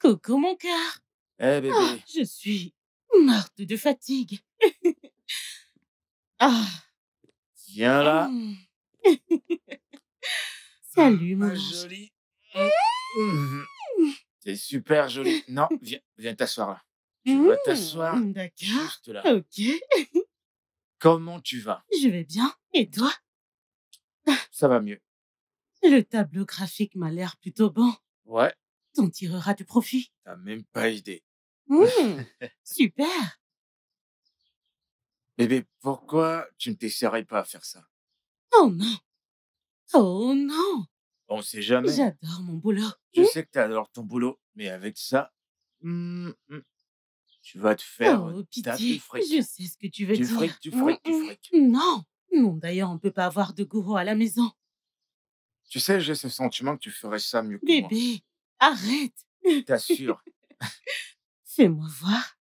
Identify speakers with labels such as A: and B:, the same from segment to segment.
A: Coucou mon cœur.
B: Eh
A: Ah,
B: bébé,
A: je suis morte de fatigue. Ah,
B: viens là.
A: mmh. Salut mon
B: Ma
A: ange.
B: jolie. Mmh. T'es super jolie. Non, viens t'asseoir là. Tu vas t'asseoir
A: D'accord.
B: juste là.
A: OK,
B: Comment tu vas?
A: je vais bien. Et toi?
B: Ça va mieux.
A: Le tableau graphique m'a l'air plutôt bon.
B: Ouais,
A: T'en tireras du profit.
B: t'as même pas idée.
A: Mmh, super.
B: Bébé, pourquoi tu ne t'essaierais pas à faire ça?
A: Oh non, oh non.
B: On sait jamais.
A: J'adore mon boulot.
B: Je sais que t'adores ton boulot, mais avec ça, mmh, mmh, tu vas te faire
A: Oh,
B: tas de
A: pitié, je
B: fric.
A: sais ce que tu veux
B: Du
A: dire.
B: fric, du fric, du fric.
A: Non, non, d'ailleurs, on peut pas avoir de gourou à la maison.
B: Tu sais, j'ai ce sentiment que tu ferais ça mieux que moi.
A: Bébé, arrête.
B: T'assures.
A: Fais-moi voir.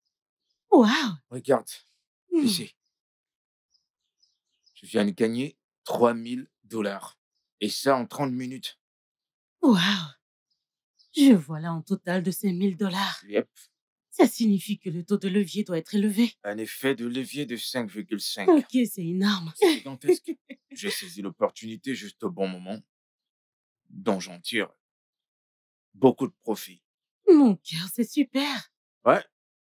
A: Waouh.
B: Regarde,
A: Hmm,
B: ici. Je viens de gagner 3 000 $. Et ça en 30 minutes.
A: Waouh. Je vois là un total de 5 000 $.
B: Yep.
A: Ça signifie que le taux de levier doit être élevé.
B: Un effet de levier de 5,5.
A: Ok, c'est énorme.
B: C'est gigantesque. J'ai saisi l'opportunité juste au bon moment, dont j'en tire beaucoup de profit.
A: Mon cœur, c'est super.
B: Ouais,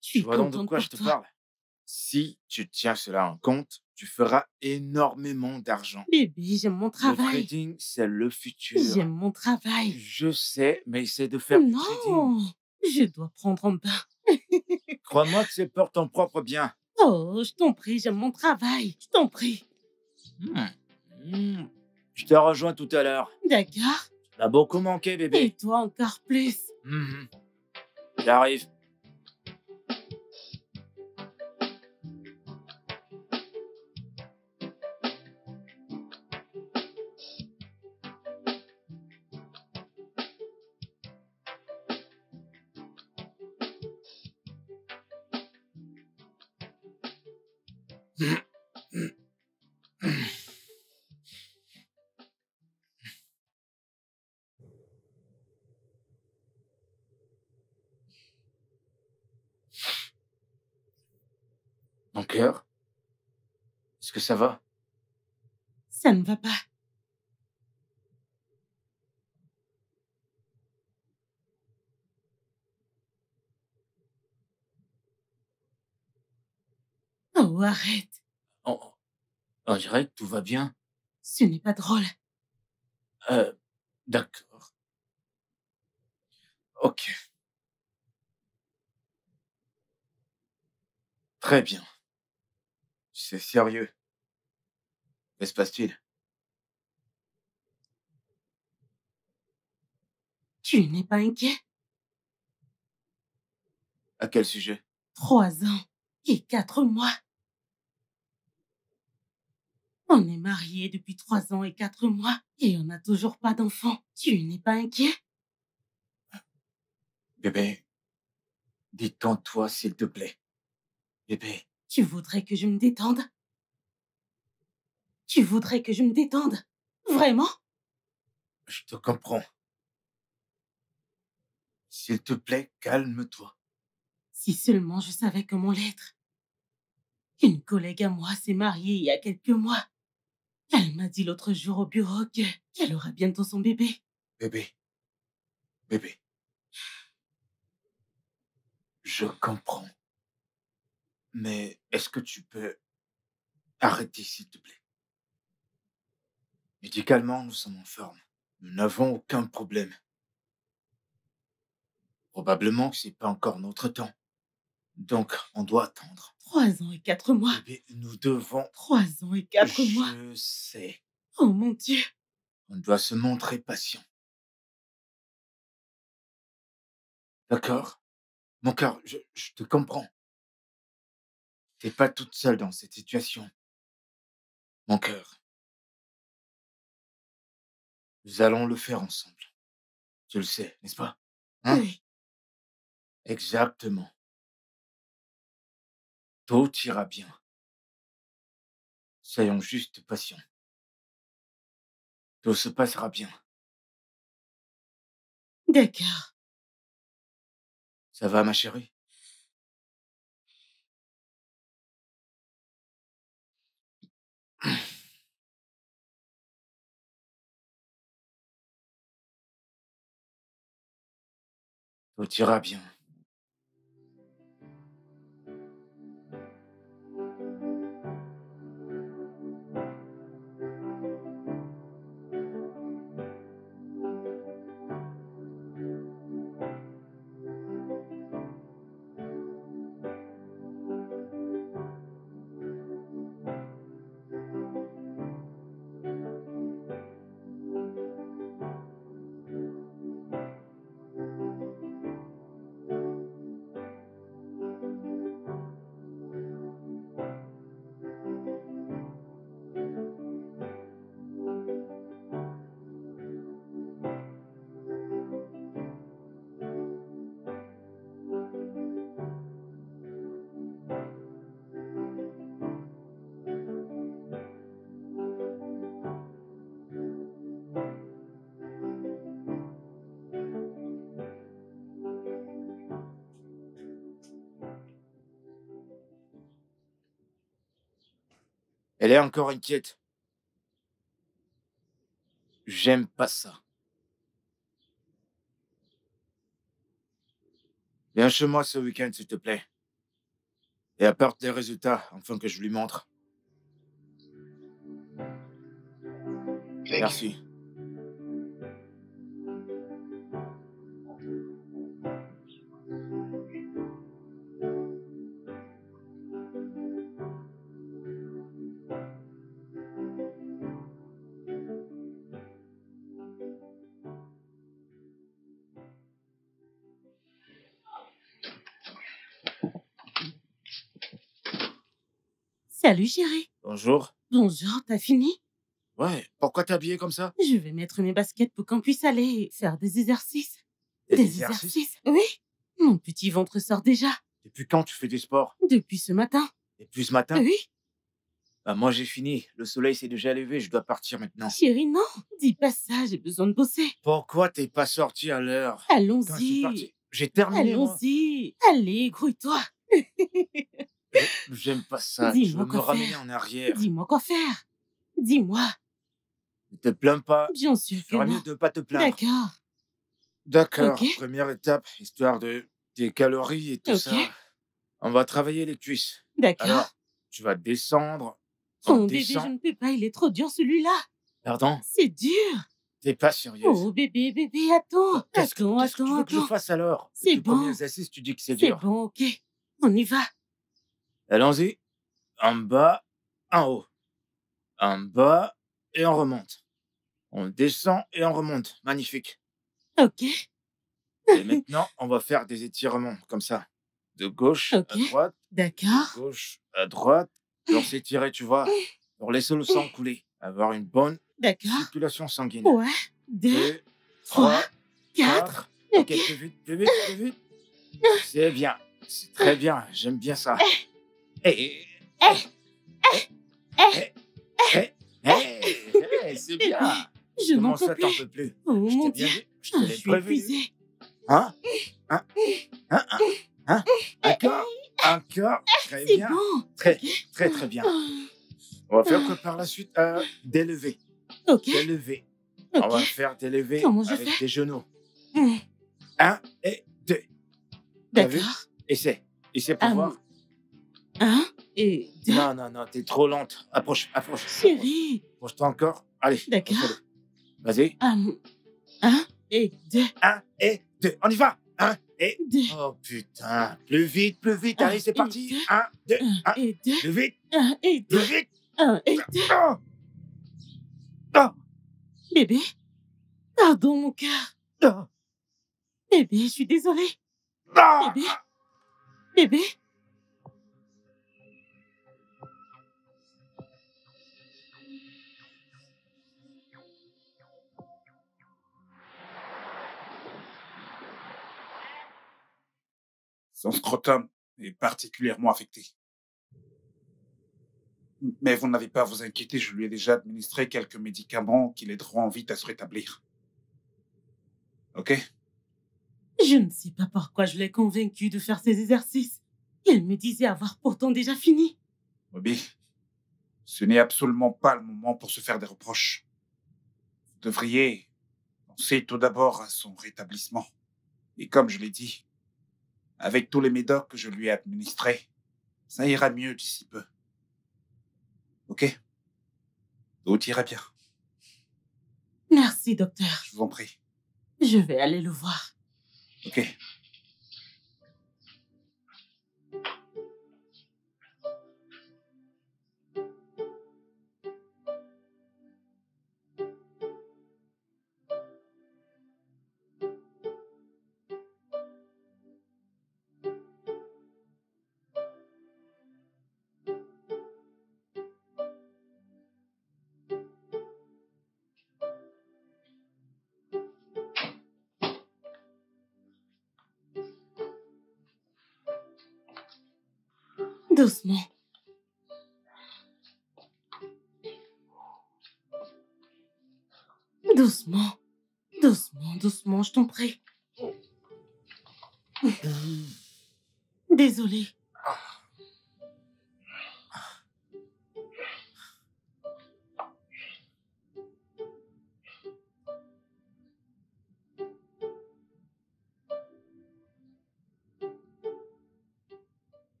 A: Je
B: tu
A: suis
B: vois donc de
A: contente
B: quoi je
A: pour
B: te
A: toi.
B: parle. Si tu tiens cela en compte, tu feras énormément d'argent.
A: Bébé, j'aime mon
B: Le
A: travail.
B: trading, c'est le futur.
A: J'aime mon travail.
B: Je sais, mais essaie de faire du trading.
A: Non, je dois prendre un bain.
B: Crois-moi que c'est pour ton propre bien.
A: Oh, je t'en prie, j'aime mon travail. Je t'en prie.
B: Hmm. Hmm. Je te rejoins tout à l'heure.
A: D'accord.
B: T'as beaucoup manqué,
A: Et
B: bébé.
A: toi encore plus.
B: Mhm. J'arrive. Mon cœur, est-ce que ça va?
A: Ça ne va pas. Oh, arrête.
B: On, on dirait que tout va bien.
A: Ce n'est pas drôle.
B: Euh, d'accord. Ok, très bien. C'est sérieux. Que se passe-t-il?
A: Tu n'es pas inquiet?
B: À quel sujet?
A: 3 ans et 4 mois. On est mariés depuis 3 ans et 4 mois et on n'a toujours pas d'enfant. Tu n'es pas inquiet?
B: Bébé, détends-toi, s'il te plaît. Bébé,
A: Tu voudrais que je me détende? Tu voudrais que je me détende? Vraiment?
B: je te comprends. S'il te plaît, calme-toi.
A: Si seulement je savais comment l'être. Une collègue à moi s'est mariée il y a quelques mois. Elle m'a dit l'autre jour au bureau qu'elle aura bientôt son bébé.
B: Bébé, bébé, je comprends. Mais est-ce que tu peux arrêter, s'il te plaît? Médicalement, nous sommes en forme. Nous n'avons aucun problème. Probablement que c'est pas encore notre temps. Donc, on doit attendre.
A: 3 ans et 4 mois.
B: Bébé, nous devons...
A: 3 ans et 4 mois.
B: Je sais.
A: Oh mon Dieu.
B: On doit se montrer patient. D'accord? Mon cœur, je te comprends. T'es pas toute seule dans cette situation. Mon cœur, nous allons le faire ensemble. Tu le sais, n'est-ce pas? Hein?
A: Oui.
B: Exactement. Tout ira bien. Soyons juste patients. Tout se passera bien.
A: D'accord.
B: Ça va, ma chérie? Tout ira bien. Elle est encore inquiète. J'aime pas ça. Viens chez moi ce week-end, s'il te plaît. Et apporte les résultats, afin que je lui montre. Merci.
A: Salut, chérie.
B: Bonjour.
A: Bonjour, t'as fini?
B: Ouais, pourquoi t'es habillée comme ça?
A: Je vais mettre mes baskets pour qu'on puisse aller faire des exercices.
B: Des exercices?
A: Oui. Mon petit ventre sort déjà.
B: Depuis quand tu fais du sport?
A: Depuis ce matin.
B: Depuis ce matin?
A: Oui.
B: Bah moi j'ai fini. Le soleil s'est déjà levé, je dois partir maintenant.
A: Chérie, non. Dis pas ça, j'ai besoin de bosser.
B: Pourquoi t'es pas sorti à l'heure? Quand je suis
A: Allons-y.
B: parti, j'ai terminé moi.
A: Allons-y. Allez, grouille-toi.
B: J'aime pas ça. Tu
A: Dis-moi
B: veux me
A: quoi
B: ramener
A: faire.
B: en arrière.
A: Dis-moi quoi faire. Dis-moi.
B: Ne te plains pas.
A: Bien sûr
B: Tu
A: que
B: feras
A: non.
B: mieux de pas te plaindre.
A: D'accord.
B: D'accord.
A: Ok.
B: Première étape, histoire de tes calories et tout
A: Ok.
B: ça. On va travailler les cuisses.
A: D'accord.
B: Alors, tu vas descendre. On
A: Oh bébé, je
B: descend.
A: ne peux pas, il est trop dur celui-là.
B: Pardon?
A: C'est dur.
B: T'es pas sérieuse.
A: Oh bébé, attends.
B: Qu'est-ce que tu
A: Attends.
B: veux que je fasse alors?
A: C'est
B: Depuis le premier
A: bon.
B: exercice, tu dis que c'est
A: C'est
B: dur.
A: bon, ok. On y va.
B: Allons-y. En bas, en haut. En bas et on remonte. On descend et on remonte. Magnifique.
A: Ok.
B: Et maintenant, on va faire des étirements comme ça. De gauche
A: Ok.
B: à droite,
A: D'accord.
B: de gauche à droite. Pour s'étirer, tu vois. Pour laisser le sang couler. Avoir une bonne
A: D'accord.
B: circulation sanguine.
A: Ouais. 2,
B: 2,
A: 3,
B: 3,
A: 4.
B: 4. Ok, plus vite, plus vite, plus vite. C'est bien. C'est très bien. J'aime bien ça. Eh, c'est bien.
A: Je n'en
B: Comment
A: peux
B: ça,
A: plus.
B: t'en peux plus?
A: Oh
B: Je
A: mon
B: t'ai bien
A: Dieu.
B: dit. Je te
A: Je
B: l'ai
A: suis
B: prévenu.
A: épuisée.
B: Hein? Hein? Hein? Hein? Hein? Encore? Encore? Très
A: C'est
B: bien.
A: bon.
B: Très, très, très bien. On va faire quoi par la suite? Des
A: Ok.
B: Des levées. On va
A: Ok.
B: faire des levées
A: Comment je
B: avec
A: fais?
B: tes genoux.
A: Hmm.
B: 1 et 2. T'as vu?
A: D'accord.
B: Essaie. Essaie pour voir.
A: 1 et 2.
B: Non, non, non, t'es trop lente. Approche, approche.
A: Chérie.
B: Approche-toi encore. Allez.
A: D'accord.
B: refais-le. Vas-y.
A: 1 et 2.
B: 1 et 2. On y va. 1 et
A: 2.
B: Oh putain. Plus vite, plus vite.
A: Un
B: Allez, c'est
A: et
B: parti.
A: deux.
B: 1, 2,
A: 1
B: 1.
A: et 2.
B: Plus vite,
A: 1 et 2.
B: plus vite.
A: 1 et 2.
B: Oh. Oh.
A: Bébé. Pardon, mon cœur.
B: Oh.
A: Bébé, je suis désolée.
B: Ah.
A: Bébé. Bébé.
C: Son scrotum est particulièrement affecté. Mais vous n'avez pas à vous inquiéter, je lui ai déjà administré quelques médicaments qui l'aideront vite à se rétablir. Ok?
A: Je ne sais pas pourquoi je l'ai convaincu de faire ces exercices. Il me disait avoir pourtant déjà fini.
C: Bobby, ce n'est absolument pas le moment pour se faire des reproches. Vous devriez penser tout d'abord à son rétablissement. Et comme je l'ai dit, avec tous les médocs que je lui ai administrés, ça ira mieux d'ici peu. Ok? Tout ira bien.
A: Merci, docteur.
C: Je vous en prie.
A: Je vais aller le voir.
C: Ok.
A: Doucement. Doucement. Doucement, doucement, je t'en prie. Désolée.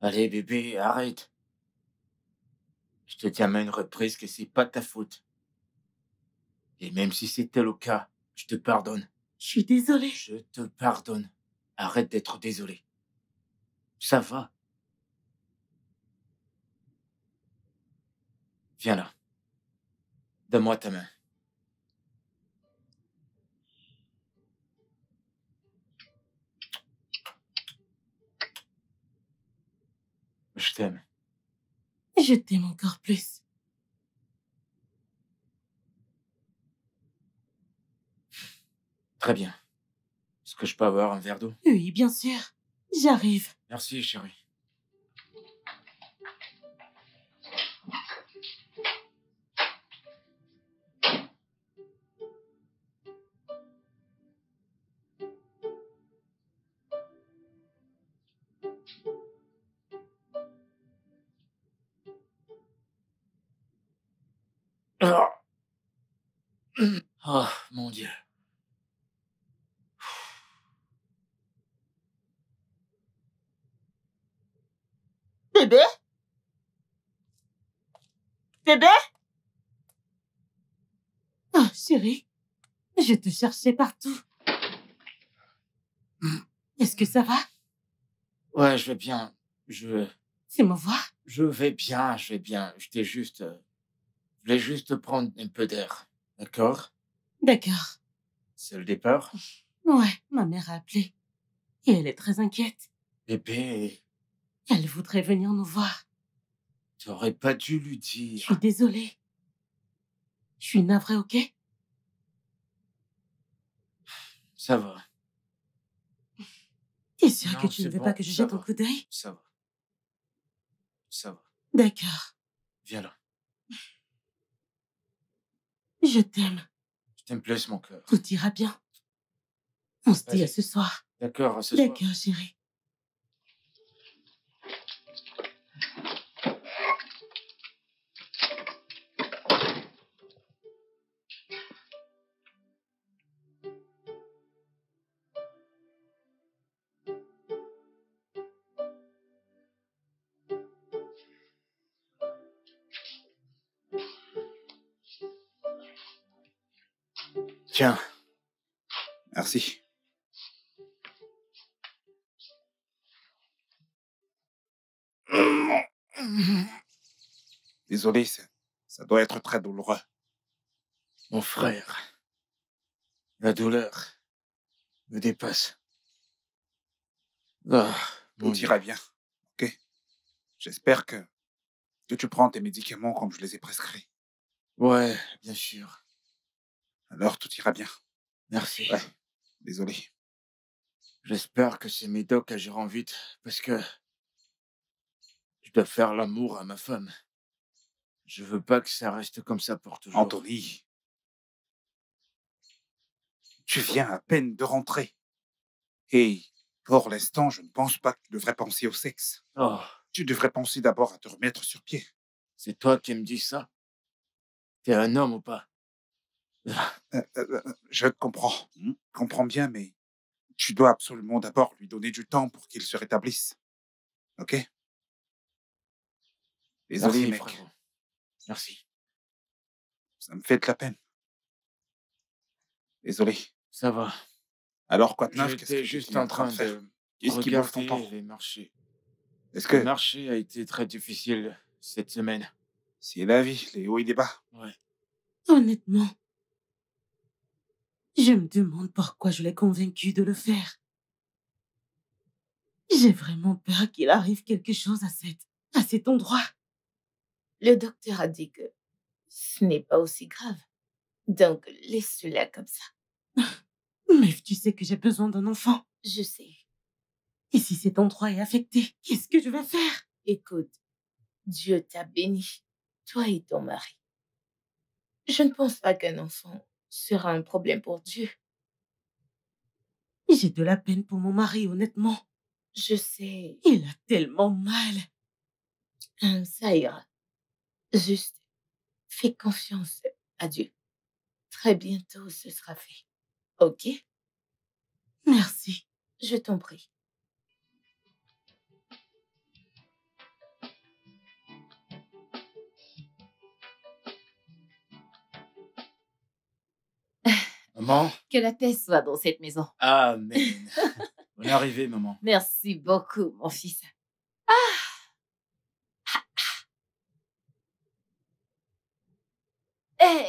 B: Allez, bébé, arrête. Je te dis à maintes reprises que c'est pas ta faute. Et même si c'était le cas, je te pardonne.
A: Je suis désolée.
B: Je te pardonne. Arrête d'être désolé. Ça va. Viens là. Donne-moi ta main. Je t'aime.
A: Je t'aime encore plus.
B: Très bien. Est-ce que je peux avoir un verre d'eau?
A: Oui, bien sûr. J'arrive.
B: Merci, chérie. Oh, oh mon Dieu.
A: Bébé? Bébé? Oh, chérie, je te cherchais partout. Est-ce que ça va?
B: Ouais, je vais bien.
A: C'est me voir?
B: Je vais bien, je vais bien. Je voulais juste prendre un peu d'air. D'accord?
A: D'accord.
B: C'est le départ?
A: Ouais, ma mère a appelé. Et elle est très inquiète.
B: Bébé,
A: Elle voudrait venir nous voir.
B: t'aurais pas dû lui
A: Je suis
B: dire.
A: désolée. Je suis navrée, ok?
B: Ça va,
A: T'es sûr
B: Non,
A: que tu ne
B: c'est
A: veux
B: bon,
A: pas que je
B: ça
A: jette un
B: va.
A: coup d'œil?
B: ça va, ça va.
A: D'accord.
B: Viens là.
A: Je t'aime.
B: Je t'aime plus, mon cœur.
A: Tout ira bien. On se dit à
B: Vas-y.
A: ce soir.
B: D'accord, à ce soir.
A: D'accord, chérie.
B: Tiens,
C: Merci. Désolé, ça doit être très douloureux.
B: mon frère, la douleur me dépasse. Ah, mon
C: Tout
B: Dieu.
C: ira bien. Ok? J'espère que tu prends tes médicaments comme je les ai prescrits.
B: Ouais, bien sûr.
C: Alors tout ira bien.
B: Merci.
C: Ouais. Désolé.
B: J'espère que ces médocs agiront vite, parce que je dois faire l'amour à ma femme. Je veux pas que ça reste comme ça pour toujours.
C: Anthony, tu viens à peine de rentrer. Et pour l'instant, je ne pense pas que tu devrais penser au sexe.
B: Oh,
C: Tu devrais penser d'abord à te remettre sur pied.
B: c'est toi qui me dis ça? T'es un homme ou pas?
C: Je comprends. Comprends bien, mais tu dois absolument d'abord lui donner du temps pour qu'il se rétablisse. OK? Désolé,
B: Merci,
C: mec.
B: frérot. Merci.
C: Ça me fait de la peine. Désolé.
B: Ça va.
C: Alors, quoi de neuf? Qu'est-ce
B: J'étais
C: que
B: juste
C: tu es
B: en train
C: faire?
B: de
C: Qu'est-ce qui bouffe ton
B: regarder
C: temps?
B: les marchés.
C: Est-ce
B: Le
C: que
B: marché a été très difficile cette semaine.
C: c'est la vie, les hauts et les bas?
B: Ouais.
A: Honnêtement, je me demande pourquoi je l'ai convaincu de le faire. J'ai vraiment peur qu'il arrive quelque chose à cet endroit.
D: Le docteur a dit que ce n'est pas aussi grave. Donc, laisse-le comme ça.
A: Mais tu sais que j'ai besoin d'un enfant.
D: Je sais.
A: Et si cet endroit est affecté, qu'est-ce que je vais faire?
D: Écoute, Dieu t'a béni, toi et ton mari. Je ne pense pas qu'un enfant sera un problème pour Dieu.
A: J'ai de la peine pour mon mari, honnêtement.
D: Je sais,
A: Il a tellement mal.
D: ça ira. Juste, fais confiance à Dieu. Très bientôt, ce sera fait. OK?
A: Merci.
D: Je t'en prie.
B: Maman?
D: Que la paix soit dans cette maison.
B: Amen. On est arrivé, maman.
D: Merci beaucoup, mon fils. Eh,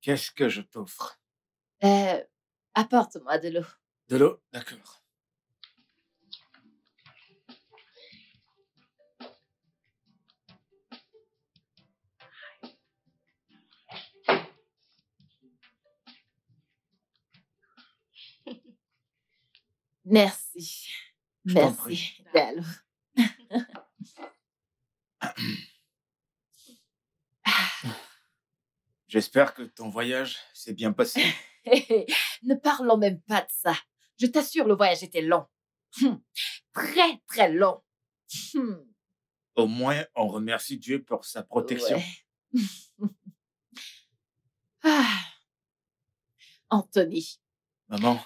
B: Qu'est-ce que je t'offre?
D: apporte-moi de l'eau.
B: De l'eau? D'accord.
D: Merci.
B: Je t'en
D: Merci de l'eau.
B: J'espère que ton voyage s'est bien passé.
D: Ne parlons même pas de ça. Je t'assure, le voyage était long. Très, très long.
B: Au moins, on remercie Dieu pour sa protection.
D: Ouais. Ah. Anthony,
B: Maman,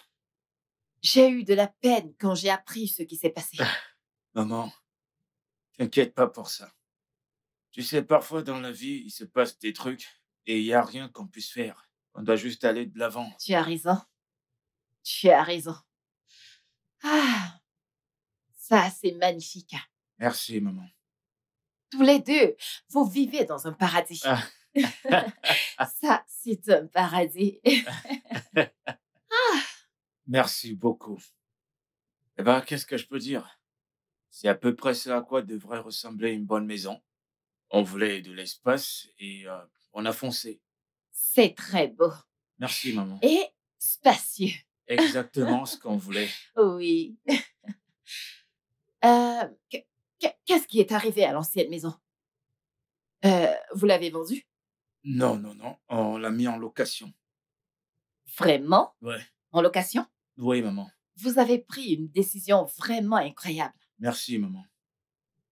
D: j'ai eu de la peine quand j'ai appris ce qui s'est passé.
B: maman, t'inquiète pas pour ça. Tu sais, parfois dans la vie, il se passe des trucs et il n'y a rien qu'on puisse faire. On doit juste aller de l'avant.
D: Tu as raison. Tu as raison. Ah, ça, c'est magnifique.
B: Merci, maman.
D: Tous les deux, vous vivez dans un paradis.
B: Ah.
D: Ça, c'est un paradis.
B: Merci beaucoup. Eh ben, qu'est-ce que je peux dire? C'est à peu près ce à quoi devrait ressembler une bonne maison. On voulait de l'espace et on a foncé.
D: C'est très beau.
B: Merci, maman.
D: Et spacieux.
B: Exactement ce qu'on voulait.
D: Oui. Qu'est-ce qui est arrivé à l'ancienne maison? Vous l'avez vendue?
B: Non, non, non. On l'a mis en location.
D: Vraiment?
B: Ouais.
D: En location?
B: Oui, maman.
D: Vous avez pris une décision vraiment incroyable.
B: Merci, maman.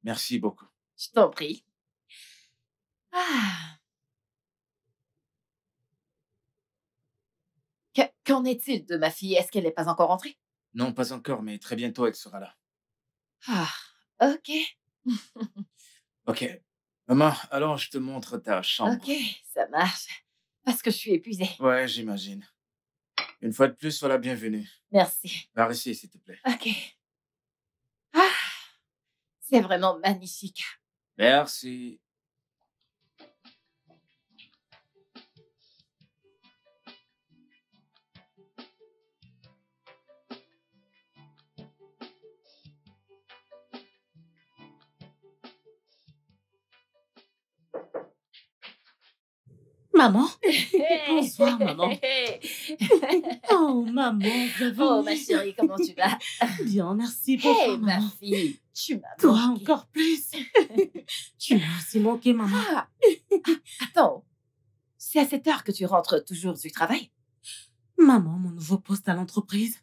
B: Merci beaucoup.
D: Je t'en prie. Ah. Qu'en est-il de ma fille? Est-ce qu'elle n'est pas encore rentrée?
B: Non, pas encore, mais très bientôt elle sera là.
D: Ah, ok.
B: Ok. Maman, alors je te montre ta chambre.
D: Ok, ça marche. Parce que je suis épuisée.
B: Ouais, j'imagine. Une fois de plus, sois la bienvenue.
D: Merci.
B: Par ici, s'il te plaît.
D: Ok. Ah, c'est vraiment magnifique.
B: Merci.
A: Maman?
D: Hey,
A: Bonsoir, maman.
D: hey.
A: Oh, maman, bienvenue.
D: Oh, ma chérie, comment tu vas?
A: Bien, merci. Bonsoir,
D: Hey, ma
A: maman.
D: fille, tu m'as
A: Toi,
D: manqué.
A: encore plus. Tu m'as aussi manqué, maman.
D: Ah, attends, c'est à cette heure que tu rentres toujours du travail?
A: Maman, mon nouveau poste à l'entreprise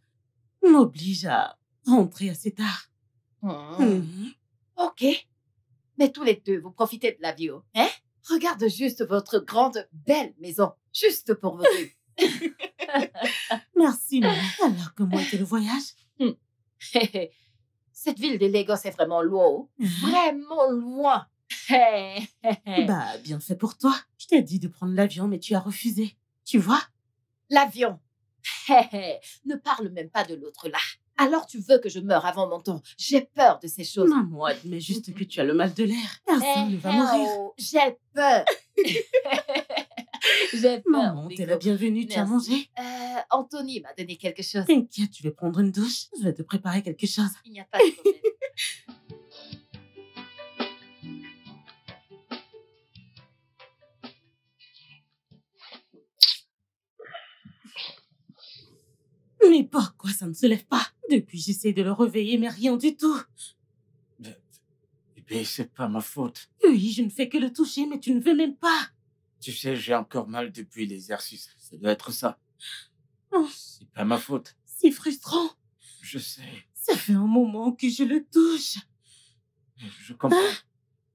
A: m'oblige à rentrer assez tard.
E: Mhm. Ok. Mais tous les deux, vous profitez de la vie, hein? Regarde juste votre grande, belle maison. Juste pour vous deux.
A: Merci, maman. Alors, comment était le voyage?
E: Cette ville de Lagos est vraiment loin. Vraiment loin.
A: Bah, bien fait pour toi. Je t'ai dit de prendre l'avion, mais tu as refusé. Tu vois?
E: L'avion. Ne parle même pas de l'autre là. Alors tu veux que je meure avant mon temps. J'ai peur de ces choses.
A: Maman, admets juste que tu as le mal de l'air. Personne ne va mourir.
E: J'ai peur. J'ai peur.
A: Maman, t'es la bienvenue. Tu as mangé?
E: Anthony m'a donné quelque chose.
A: T'inquiète, tu veux prendre une douche? Je vais te préparer quelque chose.
E: Il n'y a pas de problème.
A: Mais pourquoi ça ne se lève pas? Depuis, j'essaie de le réveiller, mais rien du tout.
B: Bébé, c'est pas ma faute.
A: Oui, je ne fais que le toucher, mais tu ne veux même pas.
B: Tu sais, j'ai encore mal depuis l'exercice. Ça doit être ça.
A: Oh,
B: C'est pas ma faute.
A: c'est frustrant.
B: Je sais.
A: Ça fait un moment que je le touche.
B: Je comprends.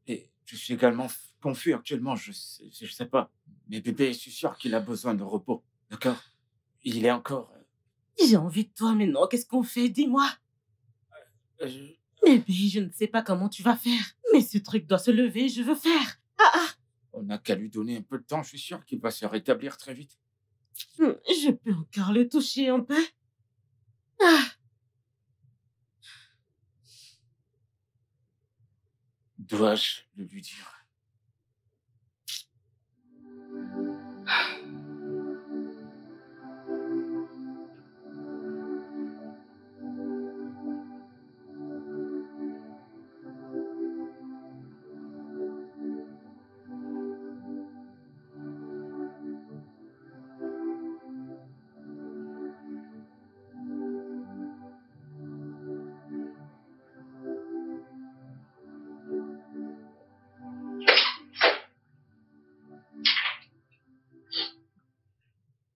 B: Et je suis également confus actuellement. Je sais pas. Mais bébé, je suis sûr qu'il a besoin de repos. D'accord? Il est encore...
A: J'ai envie de toi, mais non, qu'est-ce qu'on fait? Dis-moi.
B: je-
A: Bébé, je ne sais pas comment tu vas faire. Mais ce truc doit se lever, je veux faire.
B: On n'a qu'à lui donner un peu de temps. Je suis sûr qu'il va se rétablir très vite.
A: Je peux encore le toucher un peu. Ah,
B: Dois-je le lui dire?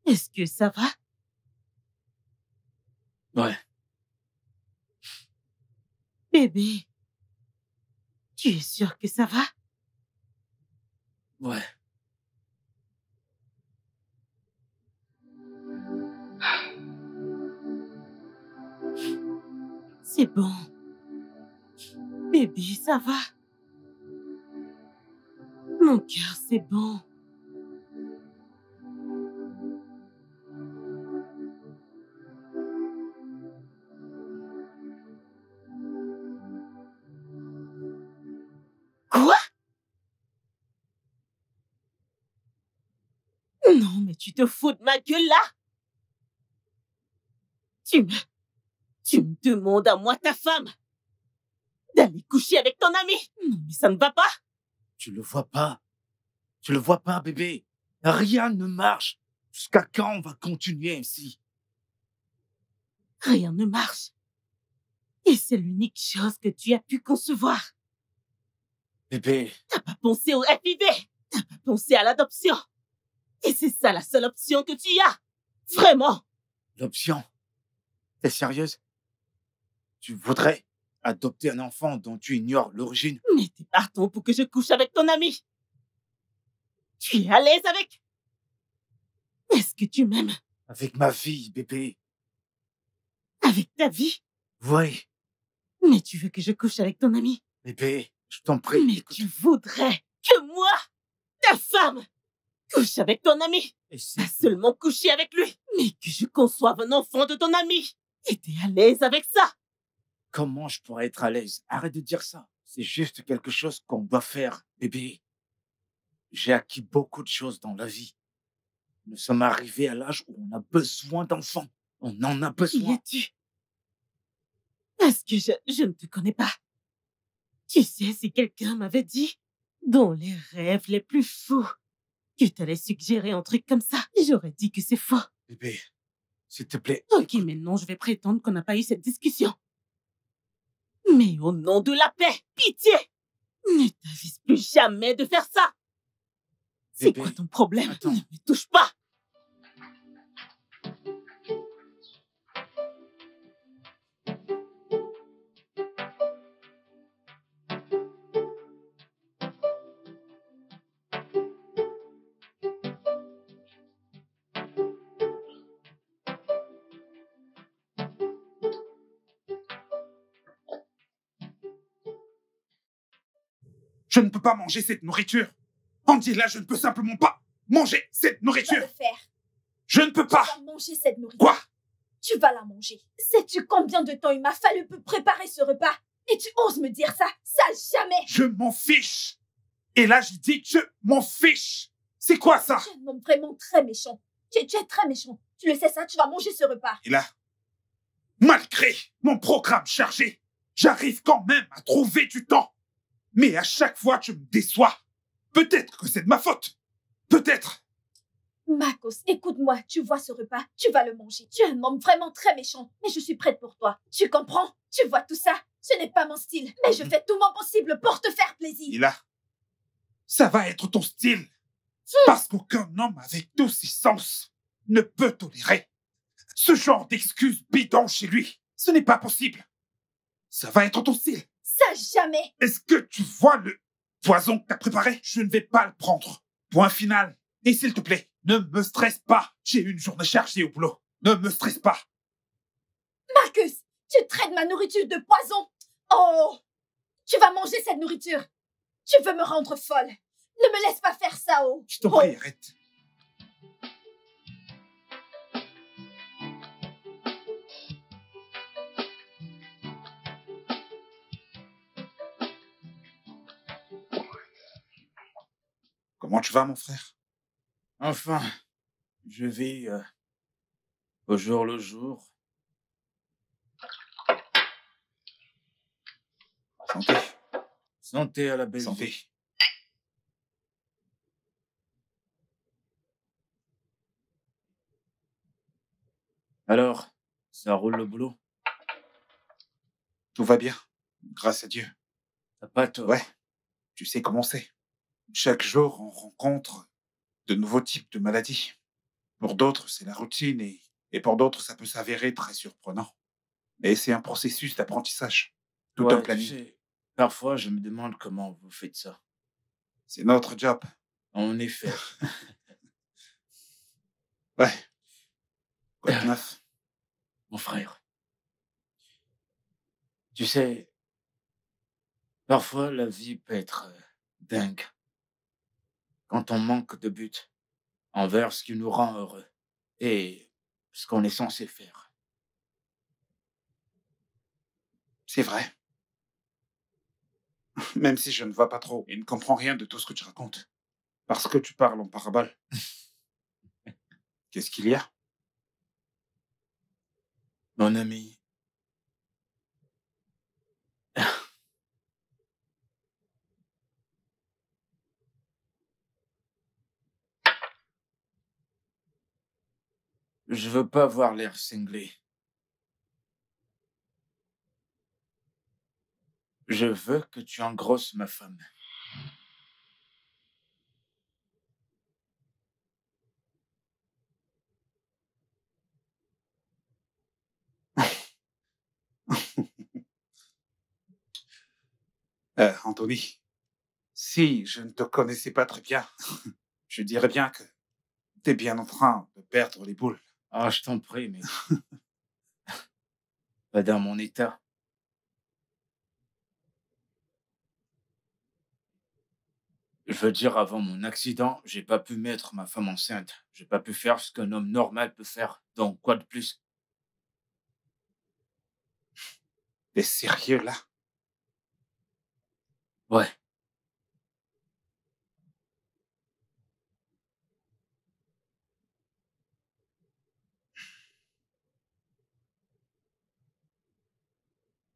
A: est-ce que ça va?
B: Ouais.
A: Bébé, tu es sûr que ça va?
B: Ouais.
A: C'est bon. Bébé, ça va? Mon cœur, c'est bon. Quoi? Non, mais tu te fous de ma gueule là? Tu me demandes à moi, ta femme, d'aller coucher avec ton ami? Non, mais ça ne va pas.
B: Tu le vois pas? Tu le vois pas, bébé? Rien ne marche. Jusqu'à quand on va continuer ainsi?
A: Rien ne marche. Et c'est l'unique chose que tu as pu concevoir.
B: Bébé,
A: T'as pas pensé au FIV. T'as pas pensé à l'adoption. Et c'est ça la seule option que tu as. Vraiment.
B: l'option. T'es sérieuse? Tu voudrais adopter un enfant dont tu ignores l'origine?
A: Mais t'es partant pour que je couche avec ton ami. Tu es à l'aise avec? Est-ce que tu m'aimes?
B: Avec ma vie, bébé.
A: Avec ta vie?
B: Oui,
A: Mais tu veux que je couche avec ton ami?
B: bébé, je t'en prie.
A: Mais
B: écoute.
A: tu voudrais que moi, ta femme, couche avec ton ami?
B: Et c'est-
A: Pas seulement coucher avec lui, mais que je conçoive un enfant de ton ami. Et t'es à l'aise avec ça?
B: Comment je pourrais être à l'aise? Arrête de dire ça. C'est juste quelque chose qu'on doit faire, bébé. J'ai acquis beaucoup de choses dans la vie. Nous sommes arrivés à l'âge où on a besoin d'enfants. On en a
A: Qui
B: besoin.
A: es-tu? Parce que je ne te connais pas. Tu sais, si quelqu'un m'avait dit, dans les rêves les plus fous, que t'allais suggérer un truc comme ça, j'aurais dit que c'est faux.
B: Bébé, s'il te plaît.
A: Ok, mais non, je vais prétendre qu'on n'a pas eu cette discussion. Mais au nom de la paix, pitié, ne t'avise plus jamais de faire ça. C'est
B: Bébé,
A: quoi ton problème?
B: attends.
A: Ne me touche pas.
C: Je ne peux pas manger cette nourriture. Angela, je ne peux simplement pas manger cette
F: Tu vas
C: nourriture.
F: le faire.
C: Je ne peux
F: Tu
C: pas.
F: vas manger cette nourriture.
C: Quoi?
F: Tu vas la manger. Sais-tu combien de temps il m'a fallu pour préparer ce repas? Et tu oses me dire ça? Ça, jamais.
C: Je m'en fiche. Et là, je dis que je m'en fiche. C'est quoi ça?
F: Tu es un homme vraiment très méchant. Tu es très méchant. Tu le sais ça, tu vas manger ce repas.
C: Et là, malgré mon programme chargé, j'arrive quand même à trouver du temps. Mais à chaque fois, tu me déçois. Peut-être que c'est de ma faute. Peut-être.
F: Marcos, écoute-moi, tu vois ce repas, tu vas le manger. Tu es un homme vraiment très méchant, mais je suis prête pour toi. Tu comprends? Tu vois tout ça? Ce n'est pas mon style, mais je fais tout mon possible pour te faire plaisir.
C: Et là, ça va être ton style. Parce qu'aucun homme avec tous ses sens ne peut tolérer ce genre d'excuses bidons chez lui. Ce n'est pas possible. Ça va être ton style.
F: Ça, jamais.
C: Est-ce que tu vois le poison que t'as préparé? Je ne vais pas le prendre. Point final. Et s'il te plaît, ne me stresse pas. J'ai une journée chargée au boulot. Ne me stresse pas.
F: Marcus, tu traites ma nourriture de poison. Oh, tu vas manger cette nourriture. Tu veux me rendre folle. Ne me laisse pas faire ça, oh.
C: Je t'en prie, arrête. Comment tu vas, mon frère?
B: Enfin, je vis au jour le jour.
C: Santé.
B: Santé à la belle vie.
C: Santé.
B: Alors, ça roule le boulot?
C: Tout va bien. Grâce à Dieu.
B: T'as pas tort.
C: Ouais. Tu sais comment c'est. Chaque jour, on rencontre de nouveaux types de maladies. Pour d'autres, c'est la routine et pour d'autres, ça peut s'avérer très surprenant. Mais c'est un processus d'apprentissage. Tout
B: Ouais,
C: un
B: tu
C: planning.
B: sais, parfois, je me demande comment vous faites ça.
C: C'est notre job.
B: En effet.
C: Ouais. Quoi de neuf?
B: Mon frère. Tu sais, parfois la vie peut être dingue. Quand on manque de but envers ce qui nous rend heureux et ce qu'on est censé faire.
C: C'est vrai. Même si je ne vois pas trop et ne comprends rien de tout ce que tu racontes. Parce que tu parles en parabole. Qu'est-ce qu'il y a?
B: Mon ami, je veux pas avoir l'air cinglé. Je veux que tu engrosses ma femme.
C: Anthony, si je ne te connaissais pas très bien, je dirais bien que t'es bien en train de perdre les boules.
B: Ah, je t'en prie, mais pas dans mon état. Je veux dire, avant mon accident, j'ai pas pu mettre ma femme enceinte. J'ai pas pu faire ce qu'un homme normal peut faire. Donc, quoi de plus?
C: T'es sérieux là?
B: Ouais.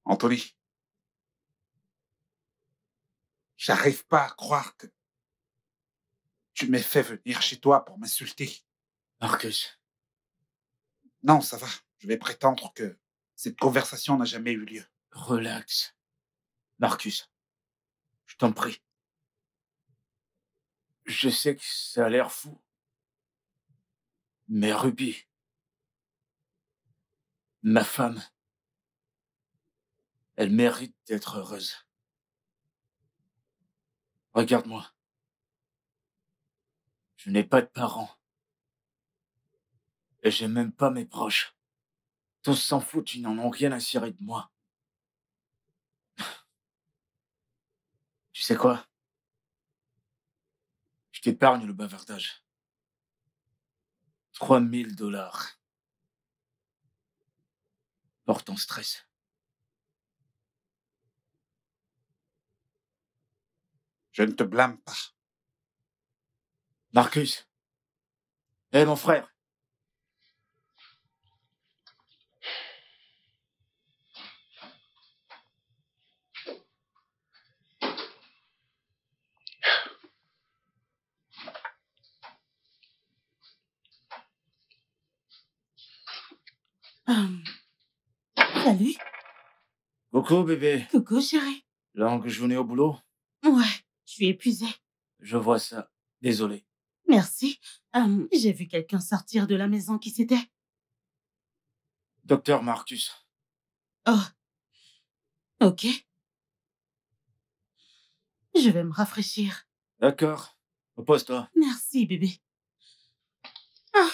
C: Anthony, j'arrive pas à croire que tu m'aies fait venir chez toi pour m'insulter.
B: Marcus,
C: Non, ça va. Je vais prétendre que cette conversation n'a jamais eu lieu.
B: relax. Marcus, je t'en prie. Je sais que ça a l'air fou. Mais Ruby, ma femme, elle mérite d'être heureuse. Regarde-moi. Je n'ai pas de parents. Et j'ai même pas mes proches. Tous s'en foutent, ils n'en ont rien à cirer de moi. Tu sais quoi? t'épargne le bavardage. 3 000 $. Porte ton stress.
C: Je ne te blâme pas.
B: Marcus. Hé, mon frère.
A: Salut.
B: Coucou, bébé.
A: Coucou, chérie.
B: Longue journée au boulot?
A: Ouais, je suis épuisée.
B: Je vois ça. Désolé.
A: Merci. J'ai vu quelqu'un sortir de la maison. Qui c'était?
B: Docteur Marcus.
A: Oh. Ok. Je vais me rafraîchir.
B: D'accord. Repose-toi.
A: Merci, bébé. Ah.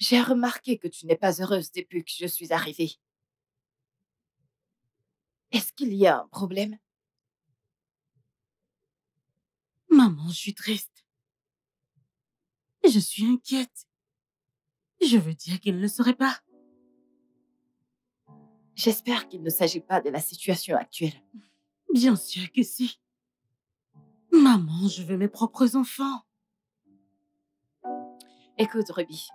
E: J'ai remarqué que tu n'es pas heureuse depuis que je suis arrivée. Est-ce qu'il y a un problème?
A: Maman, je suis triste. Je suis inquiète. Je veux dire qu'il ne le serait pas.
E: J'espère qu'il ne s'agit pas de la situation actuelle.
A: Bien sûr que si. Maman, je veux mes propres enfants.
E: Écoute, Ruby,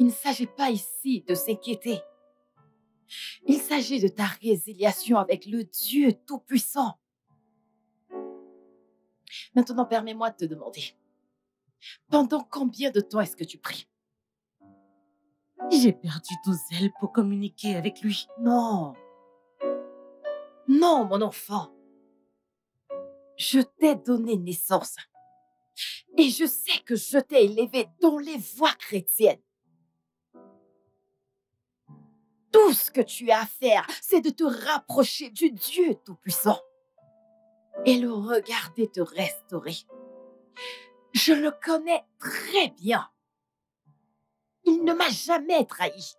E: il ne s'agit pas ici de s'inquiéter. Il s'agit de ta résiliation avec le Dieu Tout-Puissant. Maintenant, permets-moi de te demander, pendant combien de temps est-ce que tu pries?
A: J'ai perdu tout zèle pour communiquer avec lui.
E: Non. Non, mon enfant. Je t'ai donné naissance. Et je sais que je t'ai élevé dans les voies chrétiennes. Tout ce que tu as à faire, c'est de te rapprocher du Dieu Tout-Puissant et le regarder te restaurer. Je le connais très bien. Il ne m'a jamais trahi.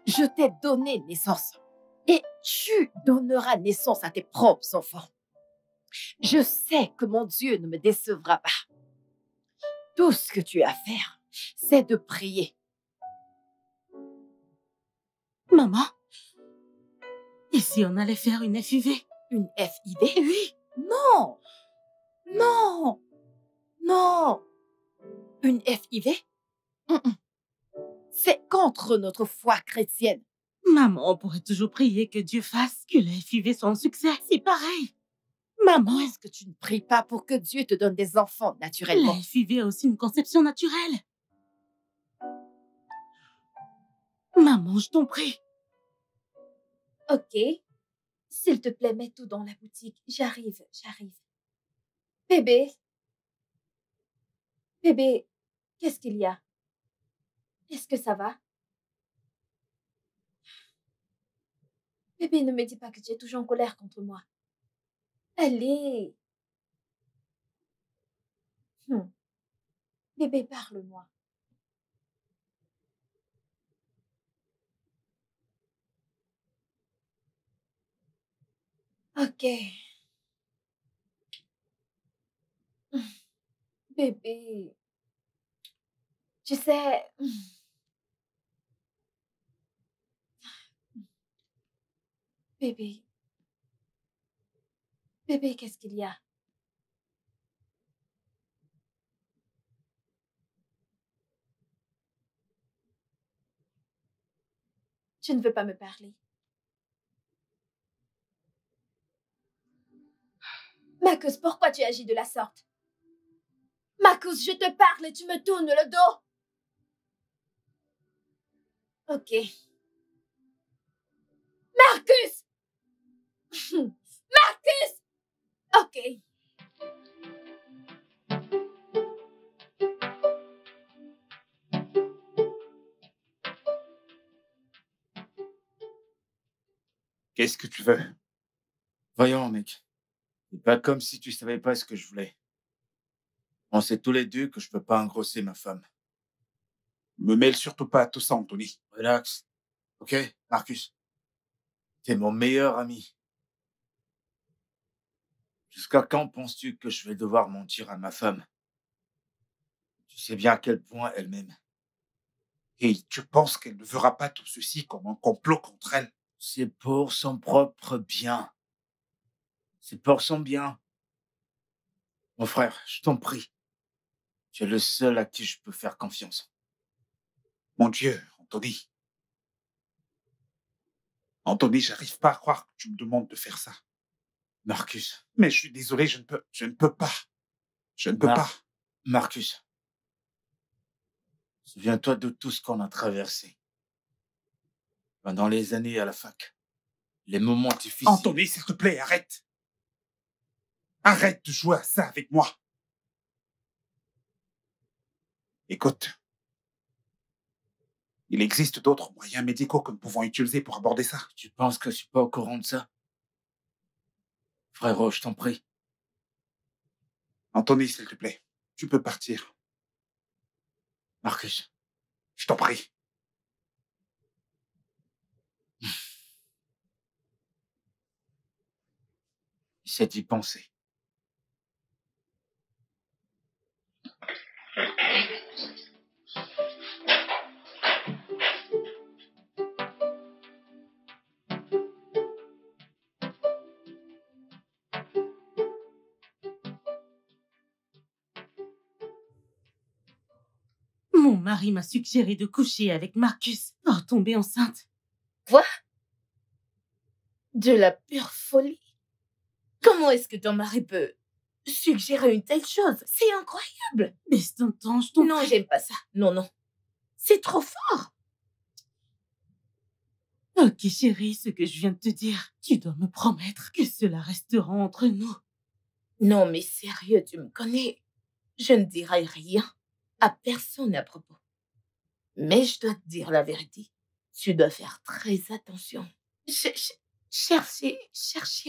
E: Je t'ai donné naissance et tu donneras naissance à tes propres enfants. Je sais que mon Dieu ne me décevra pas. Tout ce que tu as à faire, c'est de prier.
A: Maman, et si on allait faire une FIV?
E: Une FIV?
A: Oui.
E: Non! Non! Non! Une FIV? C'est contre notre foi chrétienne.
A: Maman, on pourrait toujours prier que Dieu fasse que la FIV soit un succès. C'est pareil. Maman,
E: Comment est-ce que tu ne pries pas pour que Dieu te donne des enfants naturellement?
A: la FIV a aussi une conception naturelle. Maman, je t'en prie.
F: Ok. S'il te plaît, mets tout dans la boutique. J'arrive. Bébé. Bébé, qu'est-ce qu'il y a? Est-ce que ça va? Bébé, ne me dis pas que tu es toujours en colère contre moi. Allez. Bébé, parle-moi. Ok. Bébé. Tu sais... Bébé. Bébé, qu'est-ce qu'il y a? Tu ne veux pas me parler. Marcus, pourquoi tu agis de la sorte? Marcus, je te parle et tu me tournes le dos. Ok. Marcus! Marcus! Ok.
C: Qu'est-ce que tu veux?
B: Voyons, mec. C'est pas comme si tu savais pas ce que je voulais. On sait tous les deux que je peux pas engrosser ma femme.
C: Me mêle surtout pas à tout ça, Anthony.
B: Relax. Ok, Marcus? T'es mon meilleur ami. Jusqu'à quand penses-tu que je vais devoir mentir à ma femme? Tu sais bien à quel point elle m'aime.
C: Et tu penses qu'elle ne verra pas tout ceci comme un complot contre elle?
B: C'est pour son propre bien. C'est pour son bien. Mon frère, je t'en prie. Tu es le seul à qui je peux faire confiance.
C: Mon Dieu, Anthony. Anthony, j'arrive pas à croire que tu me demandes de faire ça.
B: Marcus.
C: Mais je suis désolé, je ne peux pas. Je ne peux pas.
B: Marcus. Souviens-toi de tout ce qu'on a traversé. Pendant les années à la fac. Les moments difficiles.
C: Anthony, s'il te plaît, arrête. Arrête de jouer à ça avec moi. Écoute. Il existe d'autres moyens médicaux que nous pouvons utiliser pour aborder ça.
B: Tu penses que je suis pas au courant de ça? Frérot, je t'en prie.
C: Anthony, s'il te plaît, tu peux partir.
B: Marcus.
C: Je t'en prie.
B: J'essaie d'y penser.
A: Mon mari m'a suggéré de coucher avec Marcus pour tomber enceinte.
D: Quoi? De la pure folie? Comment est-ce que ton mari peut suggérer une telle chose? C'est incroyable.
A: Baisse ton temps, je t'en
D: Non,
A: prie.
D: j'aime pas ça. Non, non. C'est trop fort.
A: Ok, chérie, ce que je viens de te dire, tu dois me promettre que cela restera entre nous.
D: Non, mais sérieux, tu me connais. Je ne dirai rien à personne à propos. Mais je dois te dire la vérité. Tu dois faire très attention. Chercher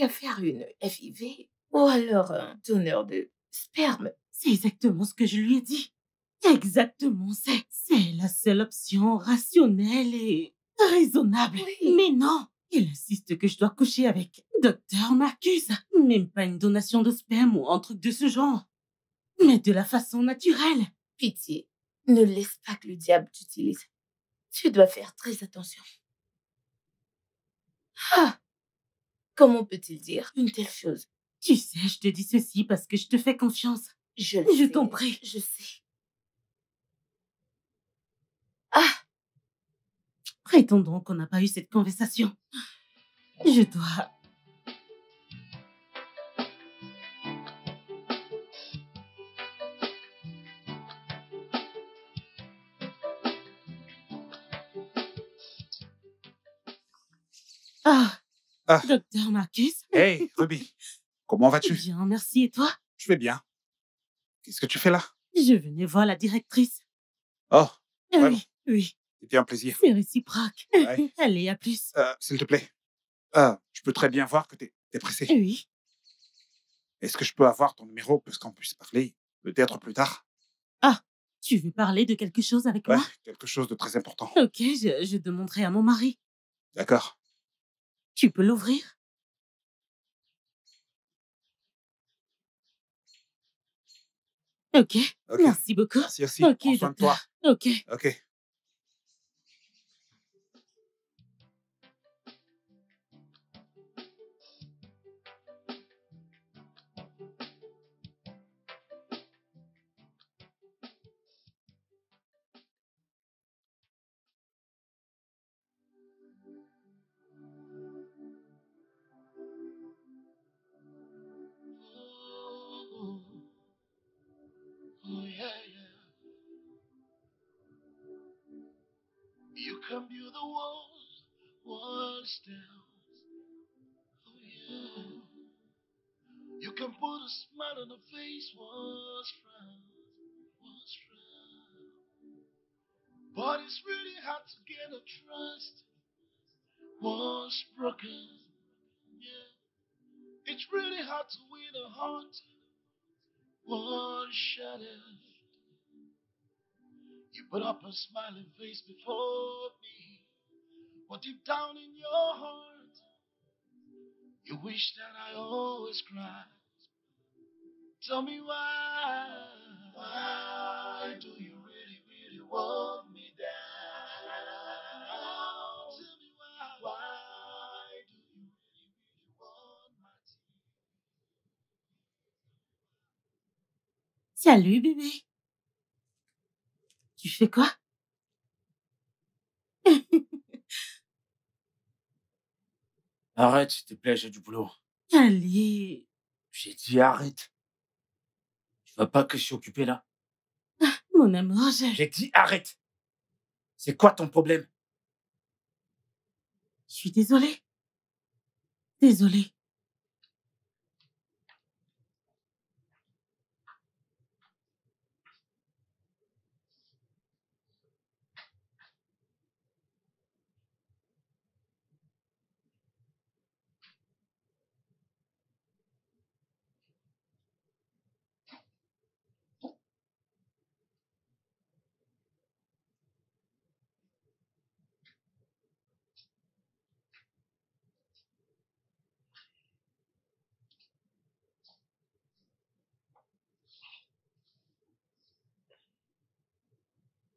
D: à faire une FIV ou alors un donneur de sperme.
A: C'est exactement ce que je lui ai dit. Exactement, c'est la seule option rationnelle et raisonnable.
D: Oui.
A: Mais non, il insiste que je dois coucher avec Docteur Marcus. Même pas une donation de sperme ou un truc de ce genre. Mais de la façon naturelle.
D: Pitié, ne laisse pas que le diable t'utilise. Tu dois faire très attention. Ah! Comment peut-il dire une telle chose?
A: Tu sais, je te dis ceci parce que je te fais confiance.
D: Je
A: Je t'en prie.
D: Je sais. Ah!
A: Prétendons qu'on n'a pas eu cette conversation. Je dois... Ah,
C: Ah.
A: Docteur Marcus.
C: Hey, Ruby, comment vas-tu?
A: Bien, merci. Et toi?
C: Je vais bien. Qu'est-ce que tu fais là?
A: Je venais voir la directrice.
C: Oh, vraiment?
A: Oui,
C: c'était un plaisir.
A: c'est réciproque.
C: Ouais.
A: Allez, à plus.
C: S'il te plaît. Je peux très bien voir que t'es pressé.
A: Oui.
C: Est-ce que je peux avoir ton numéro pour qu'on puisse parler peut-être plus tard?
A: Ah, tu veux parler de quelque chose avec
C: Ouais,
A: moi?
C: quelque chose de très important.
A: Ok, je demanderai à mon mari.
C: D'accord.
A: Tu peux l'ouvrir? Ok,
C: Ok.
A: merci beaucoup.
C: Merci aussi.
A: Ok,
C: Prends soin de toi.
A: docteur. Ok.
C: Ok.
G: Oh, yeah, yeah. You can build the walls down. Oh, yeah. You can put a smile on the face, walls frown. But it's really hard to get a trust. Once broken, yeah. It's really hard to win a heart one shot at. You put up a smiling face before me, but deep down in your heart, you wish that I always cried. Tell me why. Why do you really, really want me down? Tell me why. Why do you really, really want my
A: Salut, bébé. Tu fais quoi?
B: Arrête, s'il te plaît, j'ai du boulot.
A: Allez.
B: J'ai dit arrête. Tu vois pas que je suis occupé là?
A: Mon amour,
B: J'ai dit arrête. C'est quoi ton problème?
A: je suis désolée. Désolée.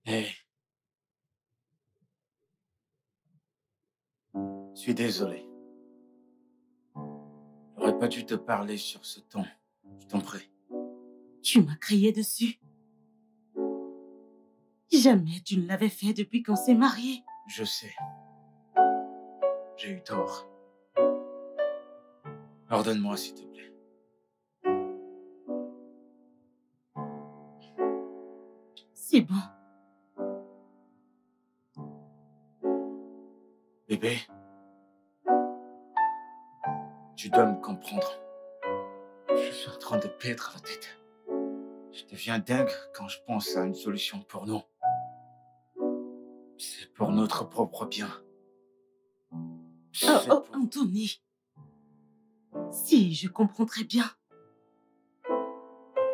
B: Hé. Je suis désolé. J'aurais pas dû te parler sur ce ton. Je t'en prie.
A: Tu m'as crié dessus. Jamais tu ne l'avais fait depuis qu'on s'est mariés.
B: Je sais. J'ai eu tort. Pardonne-moi, s'il te plaît.
A: C'est bon.
B: Bébé, tu dois me comprendre. Je suis en train de perdre la tête. Je deviens dingue quand je pense à une solution pour nous. C'est pour notre propre bien.
A: Oh,
B: C'est
A: oh,
B: pour-
A: Anthony. Si, je comprends très bien.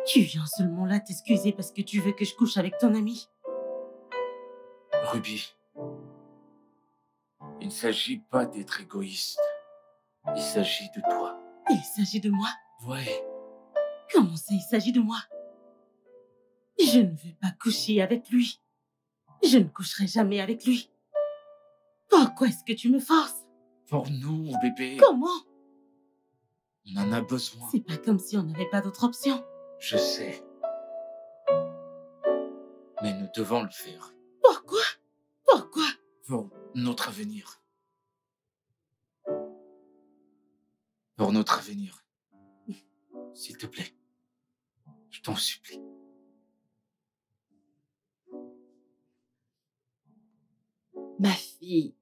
A: Tu viens seulement là t'excuser parce que tu veux que je couche avec ton ami.
B: Ruby, il ne s'agit pas d'être égoïste. Il s'agit de toi.
A: Il s'agit de moi.
B: Ouais,
A: Comment ça, il s'agit de moi? Je ne veux pas coucher avec lui. Je ne coucherai jamais avec lui. Pourquoi est-ce que tu me forces?
B: pour nous, bébé.
A: Comment?
B: On en a besoin.
A: C'est pas comme si on n'avait pas d'autre option.
B: Je sais. Mais nous devons le faire.
A: Pourquoi? Pourquoi?
B: Pour notre avenir. Pour notre avenir. S'il te plaît. Je t'en supplie.
E: Ma fille,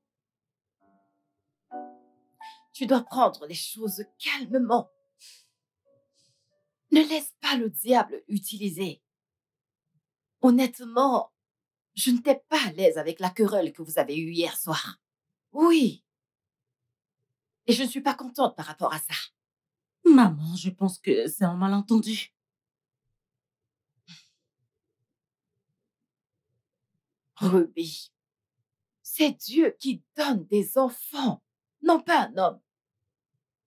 E: tu dois prendre les choses calmement. Ne laisse pas le diable utiliser. Honnêtement, je n'étais pas à l'aise avec la querelle que vous avez eue hier soir. Oui. Et je ne suis pas contente par rapport à ça.
A: Maman, je pense que c'est un malentendu.
E: Ruby, c'est Dieu qui donne des enfants, non pas un homme.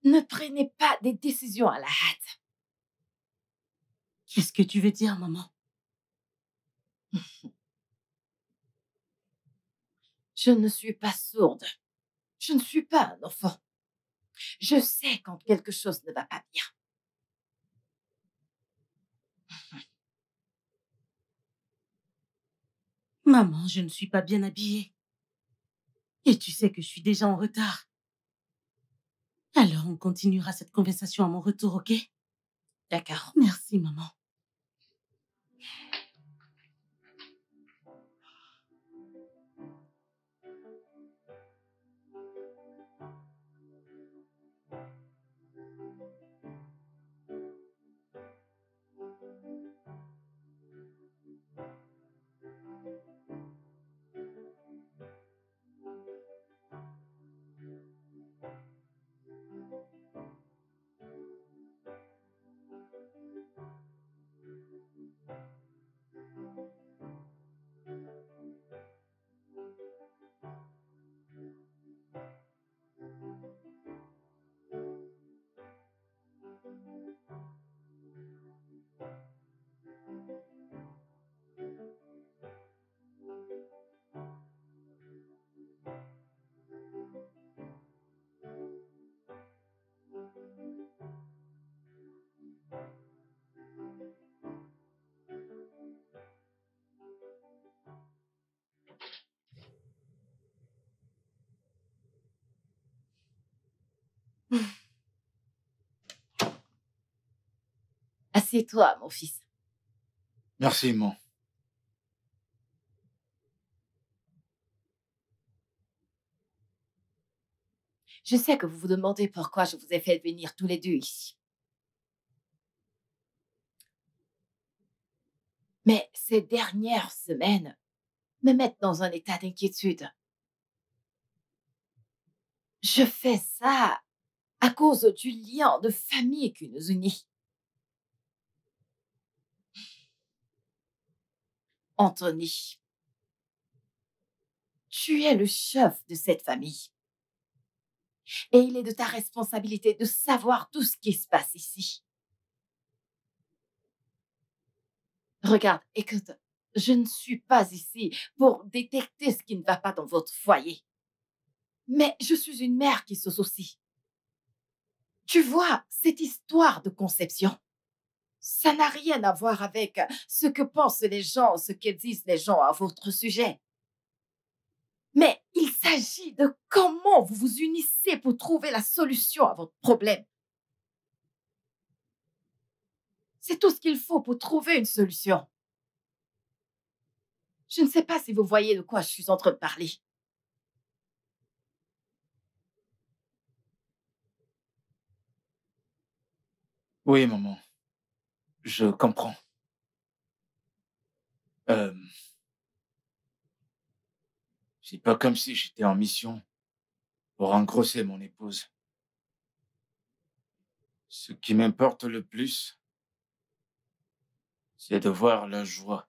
E: Ne prenez pas des décisions à la hâte.
A: Qu'est-ce que tu veux dire, maman?
E: Je ne suis pas sourde. Je ne suis pas un enfant. Je sais quand quelque chose ne va pas bien.
A: Maman, je ne suis pas bien habillée. Et tu sais que je suis déjà en retard. Alors on continuera cette conversation à mon retour, ok?
E: D'accord.
A: Merci, maman.
E: Assieds-toi, mon fils.
B: Merci, maman.
E: Je sais que vous vous demandez pourquoi je vous ai fait venir tous les deux ici. Mais ces dernières semaines me mettent dans un état d'inquiétude. Je fais ça à cause du lien de famille qui nous unit. Anthony, tu es le chef de cette famille. Et il est de ta responsabilité de savoir tout ce qui se passe ici. Regarde, écoute, je ne suis pas ici pour détecter ce qui ne va pas dans votre foyer. Mais je suis une mère qui se soucie. Tu vois, cette histoire de conception, ça n'a rien à voir avec ce que pensent les gens, ce que disent les gens à votre sujet. Mais il s'agit de comment vous vous unissez pour trouver la solution à votre problème. C'est tout ce qu'il faut pour trouver une solution. Je ne sais pas si vous voyez de quoi je suis en train de parler.
B: Oui, maman. Je comprends. C'est pas comme si j'étais en mission pour engrosser mon épouse. Ce qui m'importe le plus, c'est de voir la joie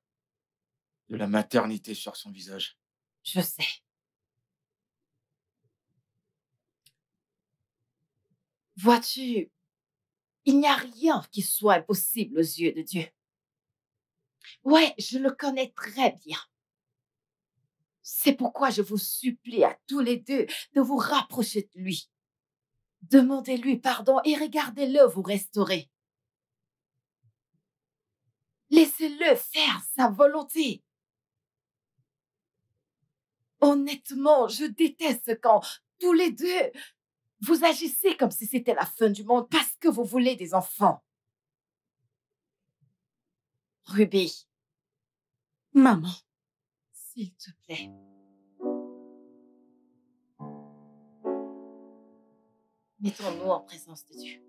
B: de la maternité sur son visage.
E: Je sais. Vois-tu, il n'y a rien qui soit impossible aux yeux de Dieu. Ouais, je le connais très bien. C'est pourquoi je vous supplie à tous les deux de vous rapprocher de lui. Demandez-lui pardon et regardez-le vous restaurer. Laissez-le faire sa volonté. Honnêtement, je déteste quand tous les deux, vous agissez comme si c'était la fin du monde parce que vous voulez des enfants. Ruby.
A: Maman.
E: S'il te plaît. Mettons-nous en présence de Dieu.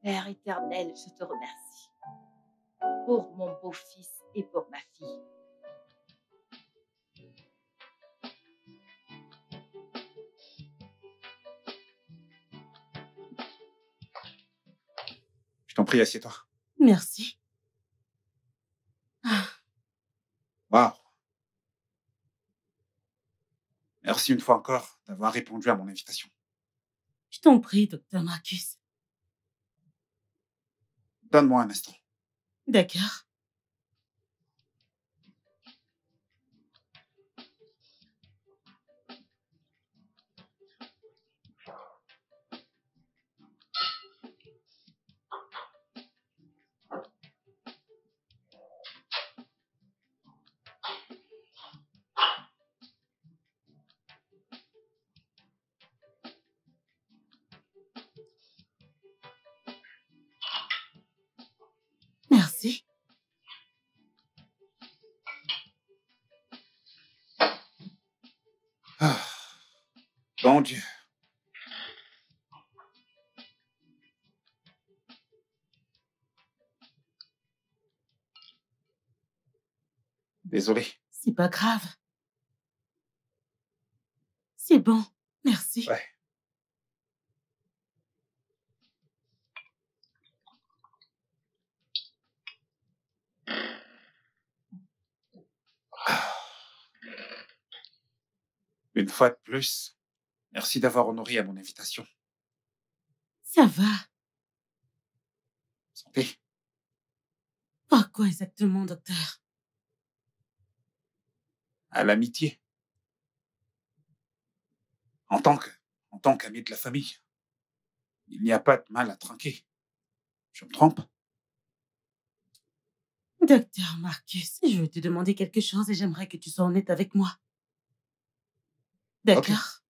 E: Père éternel, je te remercie pour mon beau-fils et pour ma fille.
C: Je t'en prie, assieds-toi.
A: Merci. Ah,
C: Waouh. Merci une fois encore d'avoir répondu à mon invitation.
A: je t'en prie, docteur Marcus.
C: Donne-moi un instant.
A: D'accord. Merci.
C: Ah, bon Dieu. Désolé.
A: C'est pas grave. C'est bon. Merci.
C: Ouais. Une fois de plus, merci d'avoir honoré à mon invitation.
A: Ça va.
C: Santé.
A: Par quoi exactement, docteur?
C: À l'amitié. En tant qu'ami de la famille, il n'y a pas de mal à trinquer. Je me trompe?
A: Docteur Marcus, je veux te demander quelque chose et j'aimerais que tu sois honnête avec moi. D'accord?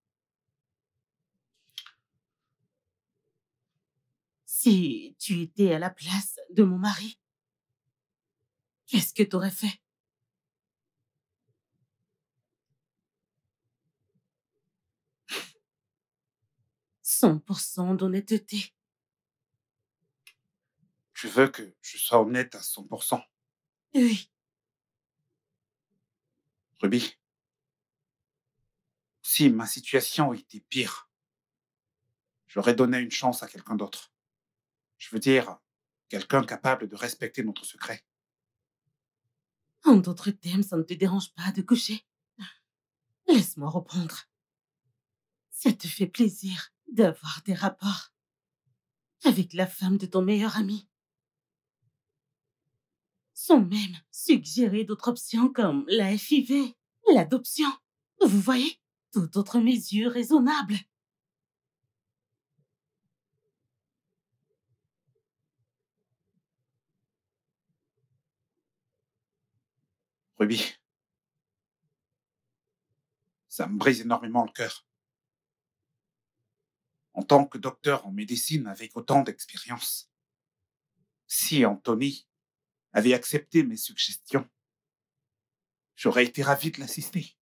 A: Si tu étais à la place de mon mari, qu'est-ce que t'aurais fait? « 100% d'honnêteté.
C: Tu veux que je sois honnête à 100%?
A: Oui,
C: Ruby, si ma situation était pire, j'aurais donné une chance à quelqu'un d'autre. Je veux dire, quelqu'un capable de respecter notre secret.
A: en d'autres termes, ça ne te dérange pas de coucher. Laisse-moi reprendre. Ça te fait plaisir d'avoir des rapports avec la femme de ton meilleur ami. Sans même suggérer d'autres options comme la FIV, l'adoption. Vous voyez, toute autre mesure raisonnable.
C: Ruby, ça me brise énormément le cœur. En tant que docteur en médecine avec autant d'expérience, si Anthony avait accepté mes suggestions, j'aurais été ravi de l'assister.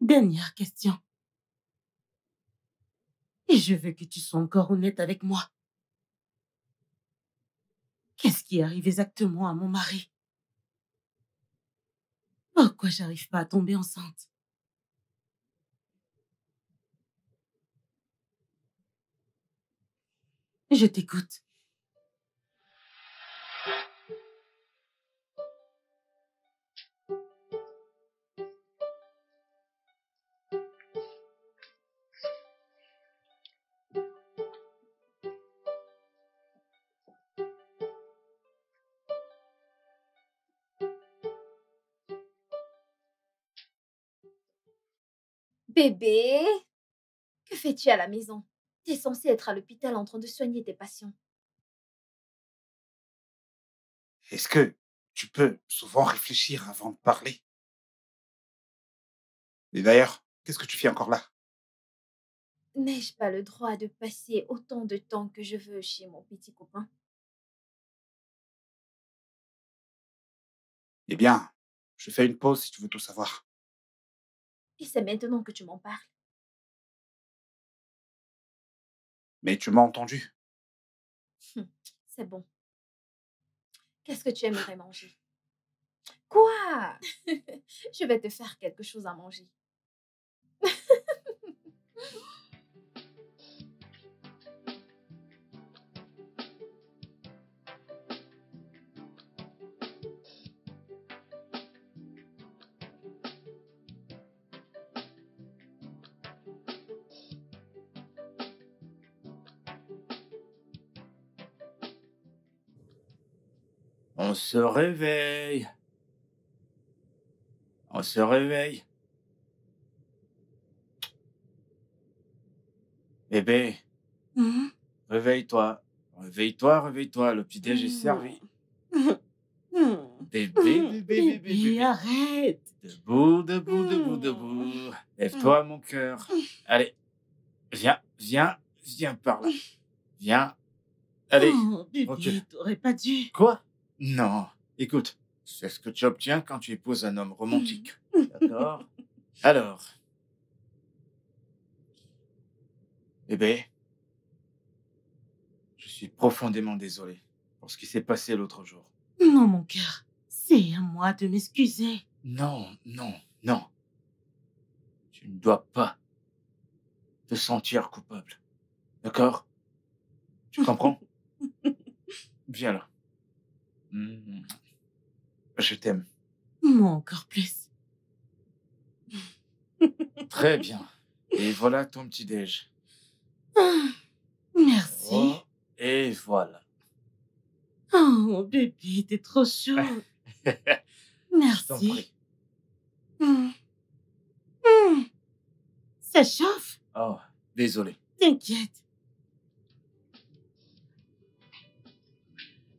A: Dernière question. Et je veux que tu sois encore honnête avec moi. Qu'est-ce qui arrive exactement à mon mari? Pourquoi j'arrive pas à tomber enceinte? Je t'écoute.
F: Bébé, que fais-tu à la maison? T'es censé être à l'hôpital en train de soigner tes patients.
C: Est-ce que tu peux souvent réfléchir avant de parler? Et d'ailleurs, qu'est-ce que tu fais encore là?
F: N'ai-je pas le droit de passer autant de temps que je veux chez mon petit copain?
C: Eh bien, je fais une pause si tu veux tout savoir.
F: Et c'est maintenant que tu m'en parles.
C: Mais tu m'as entendu.
F: C'est bon. Qu'est-ce que tu aimerais manger? Quoi? Je vais te faire quelque chose à manger.
B: On se réveille. On se réveille. Bébé,
A: Mhm.
B: réveille-toi. Réveille-toi, réveille-toi. Le petit-déj est servi.
A: Mhm.
B: Bébé, bébé, bébé,
A: Bébé,
B: bébé.
A: arrête.
B: Debout, debout, debout, debout. Lève-toi, mon cœur. Allez, viens, viens, viens par là. Viens. Allez,
A: Oh, bébé,
B: recule.
A: t'aurais pas dû.
B: Quoi? Non. Écoute, c'est ce que tu obtiens quand tu épouses un homme romantique. D'accord? Alors, bébé, je suis profondément désolé pour ce qui s'est passé l'autre jour.
A: Non, mon cœur, c'est à moi de m'excuser.
B: Non, non, non. Tu ne dois pas te sentir coupable. D'accord? Tu comprends? Viens là. Je t'aime.
A: Moi encore plus.
B: Très bien. Et voilà ton petit-déj.
A: Ah, merci.
B: Oh, et voilà.
A: Oh, bébé, t'es trop chaud.
B: Je t'en
A: Merci.
B: prie.
A: Hum. Hum. Ça chauffe.
B: Oh, désolé.
A: T'inquiète.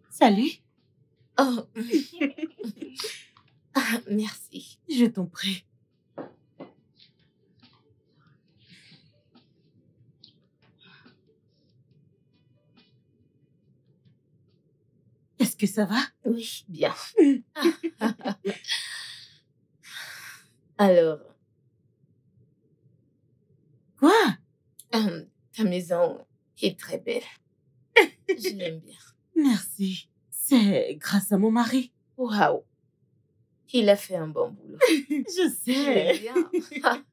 A: Salut.
D: Oh, ah, merci.
A: Je t'en prie. Est-ce que ça va?
D: Oui, bien. Alors,
A: Quoi?
D: ta maison est très belle. Je l'aime bien.
A: Merci. C'est grâce à mon mari.
D: Waouh. Il a fait un bon boulot.
A: Je
D: Je l'aime
A: sais.
D: bien.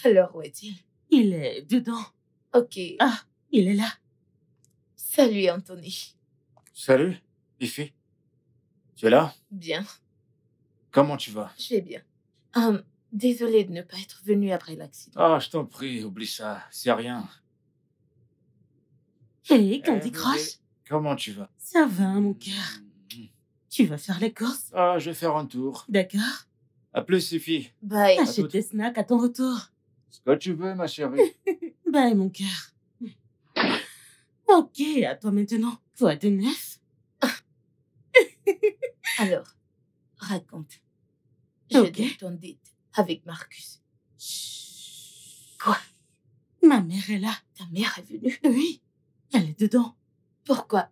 D: Alors, où est-il?
A: Il est dedans.
D: Ok.
A: Ah, il est là.
D: Salut, Anthony.
B: Salut, Fifi. Tu es là?
D: Bien.
B: Comment tu vas?
D: Je vais bien. Désolée de ne pas être venue après l'accident.
B: Ah, je t'en prie, oublie ça. C'est rien.
A: Hé, Candy
B: bébé,
A: Crush.
B: comment tu vas?
A: Ça va, mon cœur. Tu vas faire les courses?
B: Ah, je vais faire un tour.
A: D'accord.
B: À plus, Fifi.
D: Bye.
B: À
A: Achète
B: toutes.
A: des snacks à ton retour.
B: Ce que tu veux, ma chérie.
A: Bye, mon cœur. Ok, à toi maintenant. Quoi de neuf?
D: Alors, raconte. Je
A: Ok.
D: donne ton date avec Marcus.
A: Quoi? Ma mère est là.
D: Ta mère est venue.
A: Oui, elle est dedans.
D: Pourquoi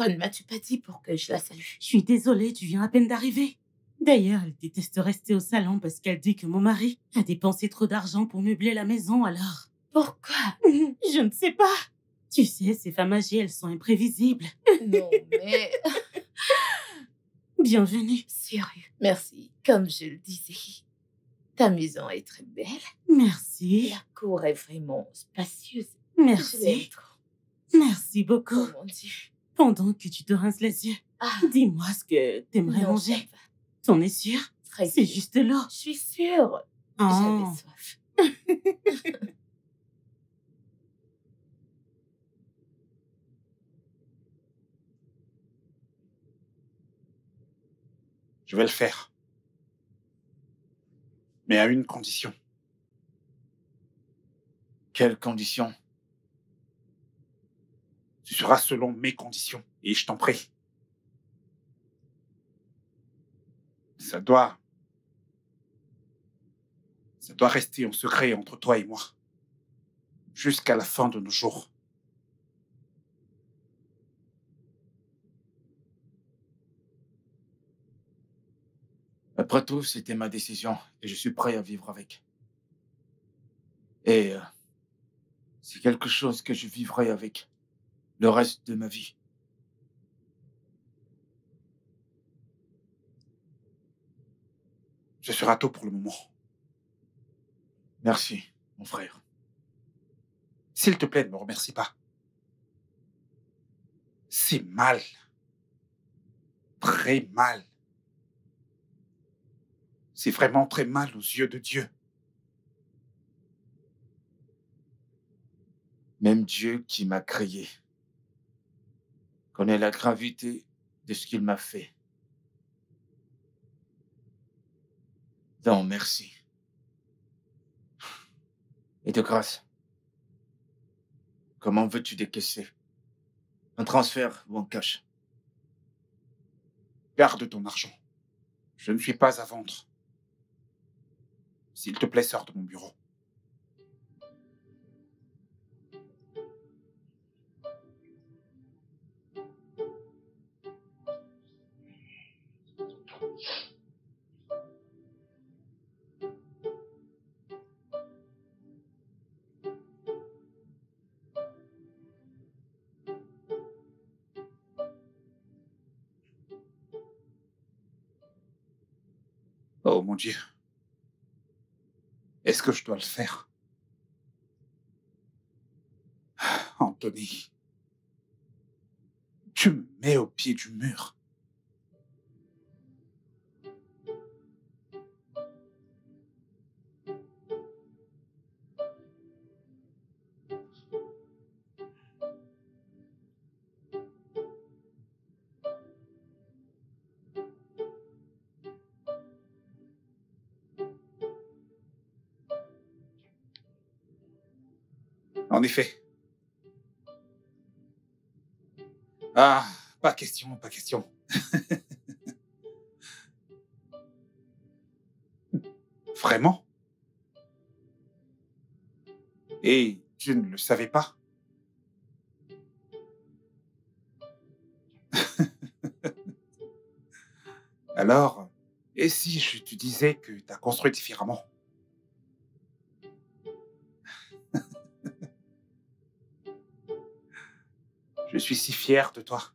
D: ne m'as-tu pas dit pour que je la salue?
A: Je suis désolée, tu viens à peine d'arriver. D'ailleurs, elle déteste rester au salon parce qu'elle dit que mon mari a dépensé trop d'argent pour meubler la maison, alors...
D: Pourquoi?
A: Je ne sais pas. Tu sais, ces femmes âgées, elles sont imprévisibles.
D: Non, mais...
A: Bienvenue.
D: Sérieux. Merci. Comme je le disais, ta maison est très belle.
A: Merci.
D: La cour est vraiment spacieuse. Je l'aime
A: Merci.
D: trop.
A: Merci beaucoup.
D: Oh mon Dieu.
A: Pendant que tu te rinces les yeux,
D: Ah,
A: dis-moi ce que t'aimerais
D: non,
A: manger.
D: ça va.
A: T'en es sûre?
D: Très
A: C'est
D: bien.
A: juste l'eau.
D: Je suis sûre.
A: Oh.
D: J'avais soif.
C: Je vais le faire. Mais à une condition.
B: Quelles conditions?
C: Ce sera selon mes conditions. Et je t'en prie. Ça doit rester en secret entre toi et moi. Jusqu'à la fin de nos jours.
B: Après tout, c'était ma décision et je suis prêt à vivre avec. Et c'est quelque chose que je vivrai avec le reste de ma vie.
C: Ce sera tôt pour le moment.
B: Merci, mon frère.
C: S'il te plaît, ne me remercie pas. C'est mal. Très mal. C'est vraiment très mal aux yeux de Dieu.
B: Même Dieu qui m'a créé connaît la gravité de ce qu'il m'a fait. Non, merci. Et de grâce, comment veux-tu décaisser? Un transfert ou en cash?
C: Garde ton argent. Je ne suis pas à vendre. S'il te plaît, sors de mon bureau. Oh mon Dieu. Est-ce que je dois le faire? Anthony, tu me mets au pied du mur. En effet. Ah, pas question, pas question. Vraiment? Et tu ne le savais pas? Alors, et si je te disais que tu as construit différemment? Je suis si fier de toi.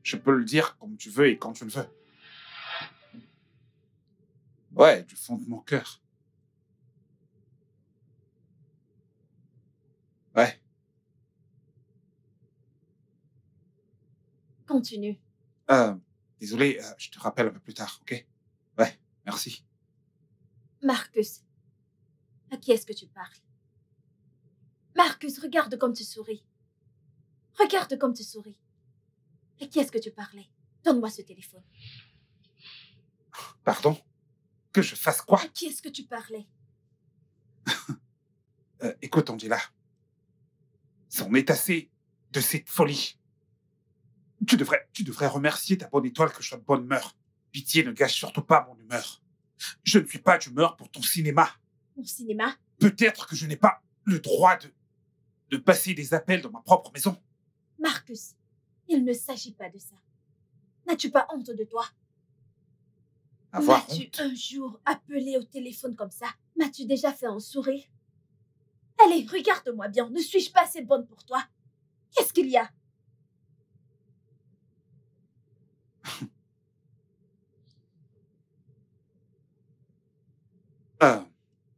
C: Je peux le dire comme tu veux et quand tu le veux. Ouais, du fond de mon cœur. Ouais,
F: Continue.
C: désolé, je te rappelle un peu plus tard, ok? Ouais, merci.
F: Marcus, à qui est-ce que tu parles? Marcus, regarde comme tu souris. Regarde comme tu souris. À qui est-ce que tu parlais? Donne-moi ce téléphone.
C: Pardon? Que je fasse quoi?
F: À qui est-ce que tu parlais?
C: Écoute, Angela, c'en est assez de cette folie. Tu devrais remercier ta bonne étoile que je sois de bonne humeur. Pitié, ne gâche surtout pas mon humeur. Je ne suis pas d'humeur pour ton cinéma.
F: Mon cinéma?
C: Peut-être que je n'ai pas le droit de passer des appels dans ma propre maison.
F: Marcus, il ne s'agit pas de ça. N'as-tu pas honte de toi?
C: Avoir
F: M'as-tu
C: honte.
F: un jour appelé au téléphone comme ça? M'as-tu déjà fait un sourire? Allez, regarde-moi bien. Ne suis-je pas assez bonne pour toi? Qu'est-ce qu'il y a?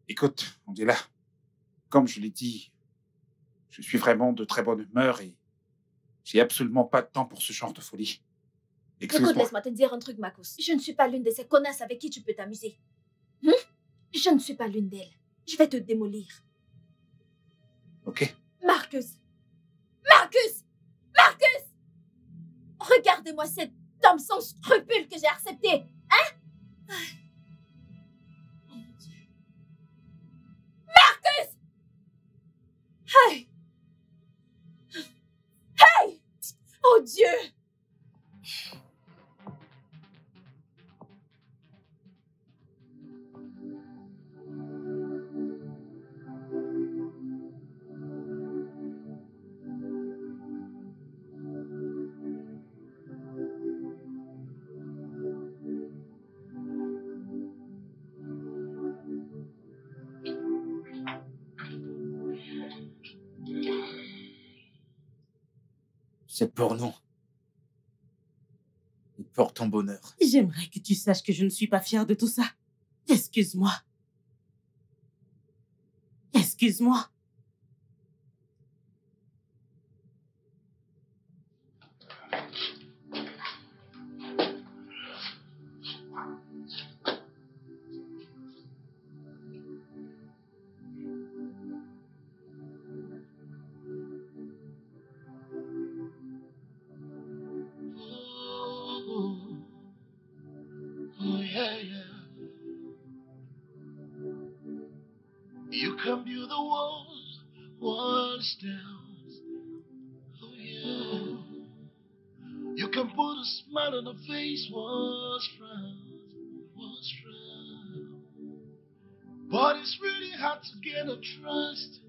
C: Écoute, Angela, comme je l'ai dit, je suis vraiment de très bonne humeur et j'ai absolument pas de temps pour ce genre de folie.
F: Écoute,
C: Excuse-moi.
F: laisse-moi te dire un truc, Marcus. Je ne suis pas l'une de ces connasses avec qui tu peux t'amuser. Je ne suis pas l'une d'elles. Je vais te démolir.
C: Ok.
F: Marcus! Marcus! Marcus! Regarde-moi cet homme sans scrupules que j'ai accepté. Hein? Oh mon Dieu. Marcus! Hey! Hey! Oh Dieu!
B: C'est pour nous. Et pour ton bonheur.
A: J'aimerais que tu saches que je ne suis pas fière de tout ça. Excuse-moi. Excuse-moi.
G: Oh, oh, yeah, yeah. You can build the walls down. Oh, yeah. You can put a smile on the face, once frown. But it's really hard to get a trust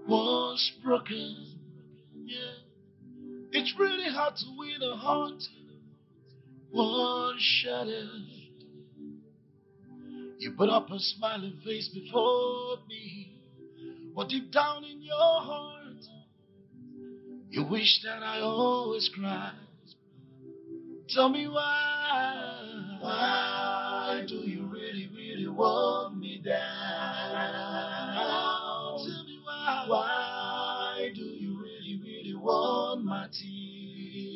G: once broken. Yeah. It's really hard to win a heart once shattered. You put up a smiling face before me, but deep down in your heart, you wish that I always cried. Tell me why? Why do you really, really want me down? Tell me why? Why do you really, really want my tears?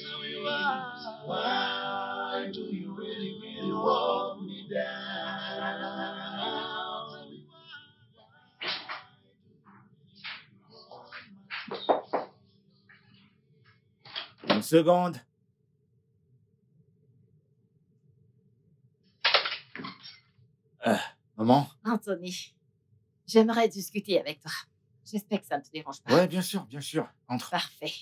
G: Tell me why? Why do you really, really want me down? Tell me
B: Une seconde. Maman?
E: Anthony, j'aimerais discuter avec toi. J'espère que ça ne te dérange pas.
B: Ouais, bien sûr, entre.
E: Parfait.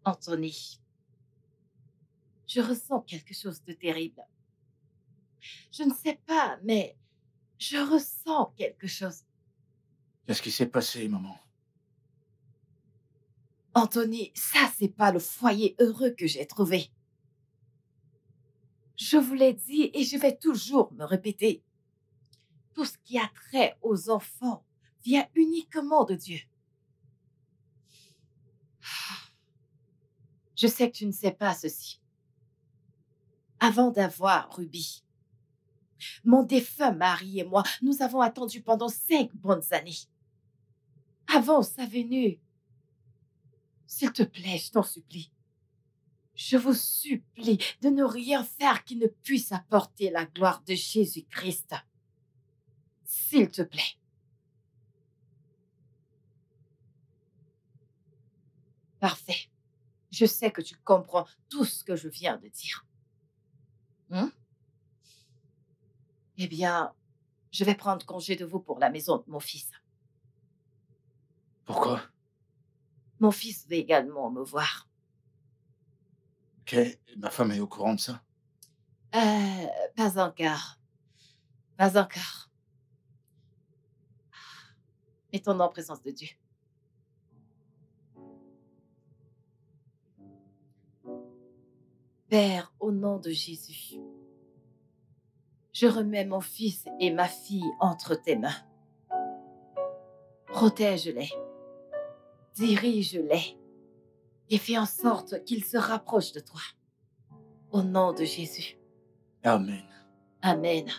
E: Anthony, Je ressens quelque chose de terrible. Je ne sais pas, mais je ressens quelque chose.
B: Qu'est-ce qui s'est passé, maman?
E: Anthony, ça, c'est pas le foyer heureux que j'ai trouvé. Je vous l'ai dit et je vais toujours me répéter. Tout ce qui a trait aux enfants vient uniquement de Dieu. Je sais que tu ne sais pas ceci. Avant d'avoir Ruby, mon défunt mari et moi, nous avons attendu pendant 5 bonnes années. Avant sa venue, s'il te plaît, je t'en supplie. Je vous supplie de ne rien faire qui ne puisse apporter la gloire de Jésus-Christ. S'il te plaît. Parfait. Je sais que tu comprends tout ce que je viens de dire. Eh bien, je vais prendre congé de vous pour la maison de mon fils.
B: Pourquoi?
E: Mon fils veut également me voir.
B: Ok, ma femme est au courant de ça.
E: Pas encore. Pas encore. Mettons-nous en présence de Dieu. Père, au nom de Jésus, je remets mon fils et ma fille entre tes mains. Protège-les, dirige-les et fais en sorte qu'ils se rapprochent de toi. Au nom de Jésus.
B: Amen.
E: Amen.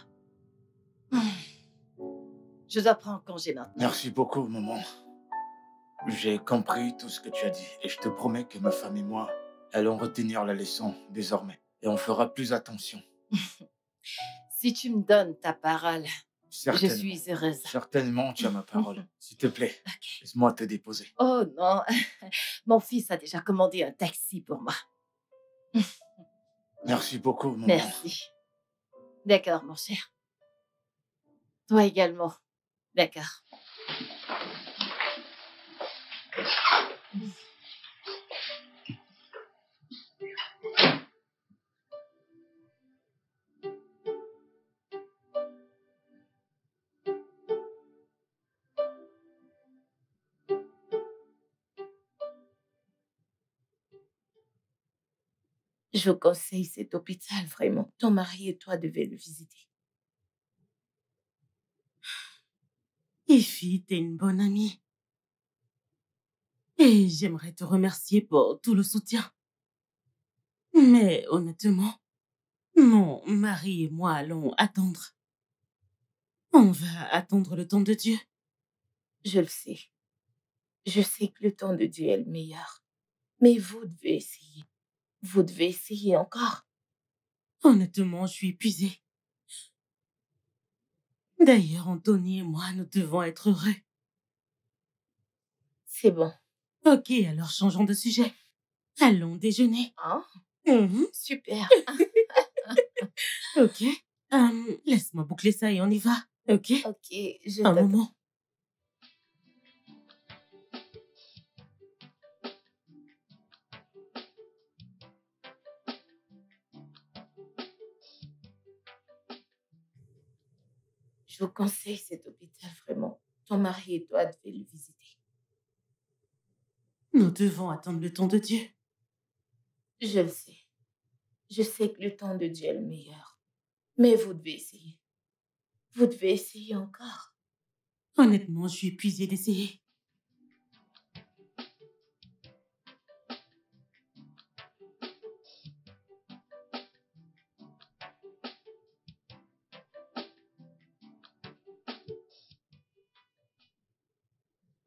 E: Je dois prendre congé maintenant.
B: Merci beaucoup, maman. J'ai compris tout ce que tu as dit et je te promets que ma femme et moi allons retenir la leçon désormais et on fera plus attention.
E: Si tu me donnes ta parole, je
B: Certainement.
E: suis heureuse.
B: Certainement, tu as ma parole. S'il te plaît,
E: Ok.
B: laisse-moi te déposer.
E: Oh non, mon fils a déjà commandé un taxi pour moi.
B: Merci beaucoup, maman.
E: Merci. D'accord, mon cher. Toi également. D'accord.
D: Je vous conseille cet hôpital, vraiment. Ton mari et toi devez le visiter.
A: Ify, t'es une bonne amie. Et j'aimerais te remercier pour tout le soutien. Mais honnêtement, mon mari et moi allons attendre. On va attendre le temps de Dieu.
D: Je le sais. Je sais que le temps de Dieu est le meilleur. Mais vous devez essayer. Vous devez essayer encore.
A: Honnêtement, je suis épuisée. D'ailleurs, Anthony et moi, nous devons être heureux.
D: C'est bon.
A: Ok, alors changeons de sujet. Allons déjeuner.
D: Hein?
A: Mhm.
D: Super.
A: Ok. Laisse-moi boucler ça et on y va. Ok?
D: Ok, je
A: Un
D: t'attends.
A: moment.
D: Je vous conseille cet hôpital, vraiment. Ton mari et toi devez le visiter.
A: Nous devons attendre le temps de Dieu.
D: Je le sais. Je sais que le temps de Dieu est le meilleur. Mais vous devez essayer. Vous devez essayer encore.
A: Honnêtement, je suis épuisée d'essayer.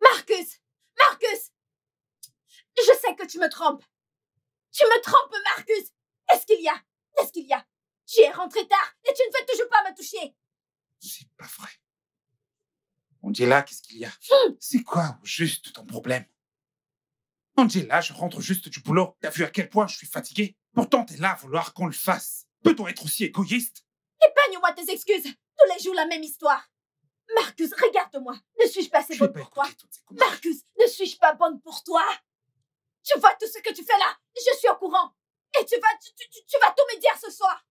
F: Marcus! Marcus! Je sais que tu me trompes. Tu me trompes, Marcus! Qu'est-ce qu'il y a? Qu'est-ce qu'il y a? Tu es rentré tard et tu ne veux toujours pas me toucher.
C: C'est pas vrai. Angela, qu'est-ce qu'il y a? C'est quoi au juste ton problème? Angela, je rentre juste du boulot. T'as vu à quel point je suis fatigué? Pourtant, t'es là à vouloir qu'on le fasse. Peut-on être aussi égoïste?
F: Épargne-moi tes excuses. Tous les jours la même histoire. Marcus, regarde-moi. Ne suis-je pas assez
C: Je n'ai
F: bonne
C: pas
F: pour toi?
C: écouté toutes ces conneries.
F: Marcus, ne suis-je pas bonne pour toi? Tu vois tout ce que tu fais là? Je suis au courant. Et tu vas tout me dire ce soir.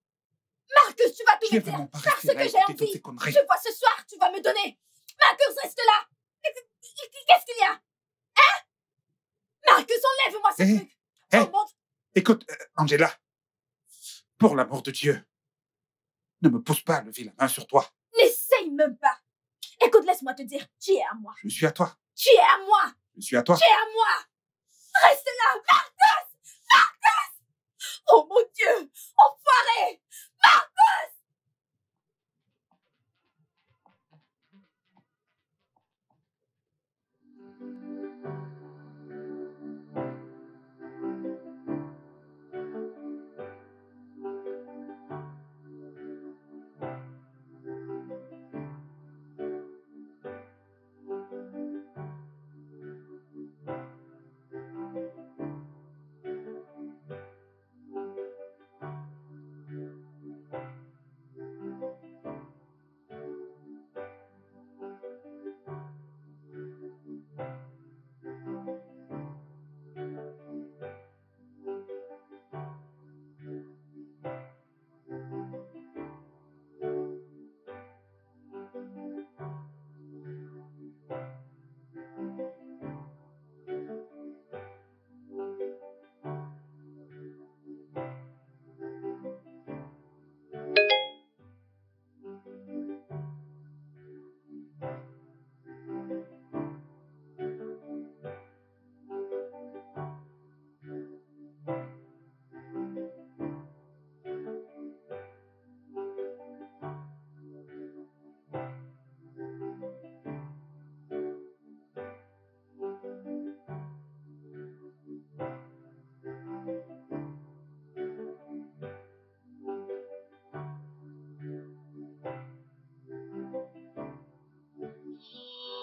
F: Marcus, tu vas tout
C: Je n'ai
F: me dire.
C: vraiment pas
F: Faire
C: resté
F: ce
C: là
F: que
C: et
F: j'ai
C: écouter toutes
F: envie.
C: ces conneries.
F: Je vois ce soir, tu vas me donner. Marcus, reste là. Qu'est-ce qu'il y a? Hein? Marcus, enlève-moi ce truc.
C: Hé,
F: Oh mon Dieu.
C: écoute, Angela, pour l'amour de Dieu, ne me pousse pas à lever la main sur toi.
F: N'essaye même pas. Écoute, laisse-moi te dire, tu es à moi.
C: Je suis à toi.
F: Tu es à moi.
C: Je suis à toi.
F: Tu es à moi. Reste là, Marcus. Marcus. Oh mon Dieu. Enfoiré. Marcus.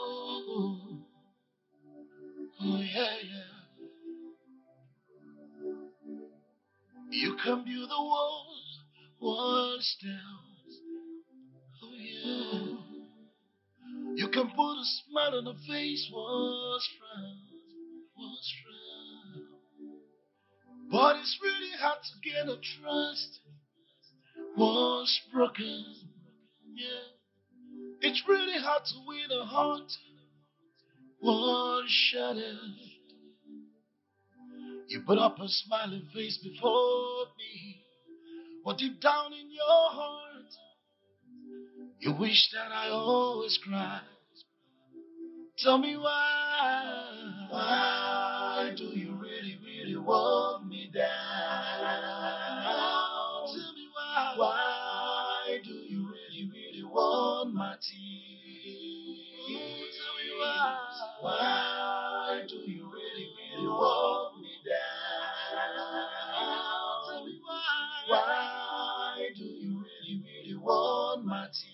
G: Oh, oh yeah, yeah. You can build the walls down. Oh yeah. You can put a smile on a face once frown. But it's really hard to get a trust once broken. Yeah. It's really hard to win a heart once shattered. You put up a smiling face before me, but deep down in your heart, you wish that I always cried. Tell me why. Why do you really, really want me down? Tell me why. Why do you really, really want my tears? Tell me why. Why do you really, really want me down? Tell me why. Why do you really, really want my tears?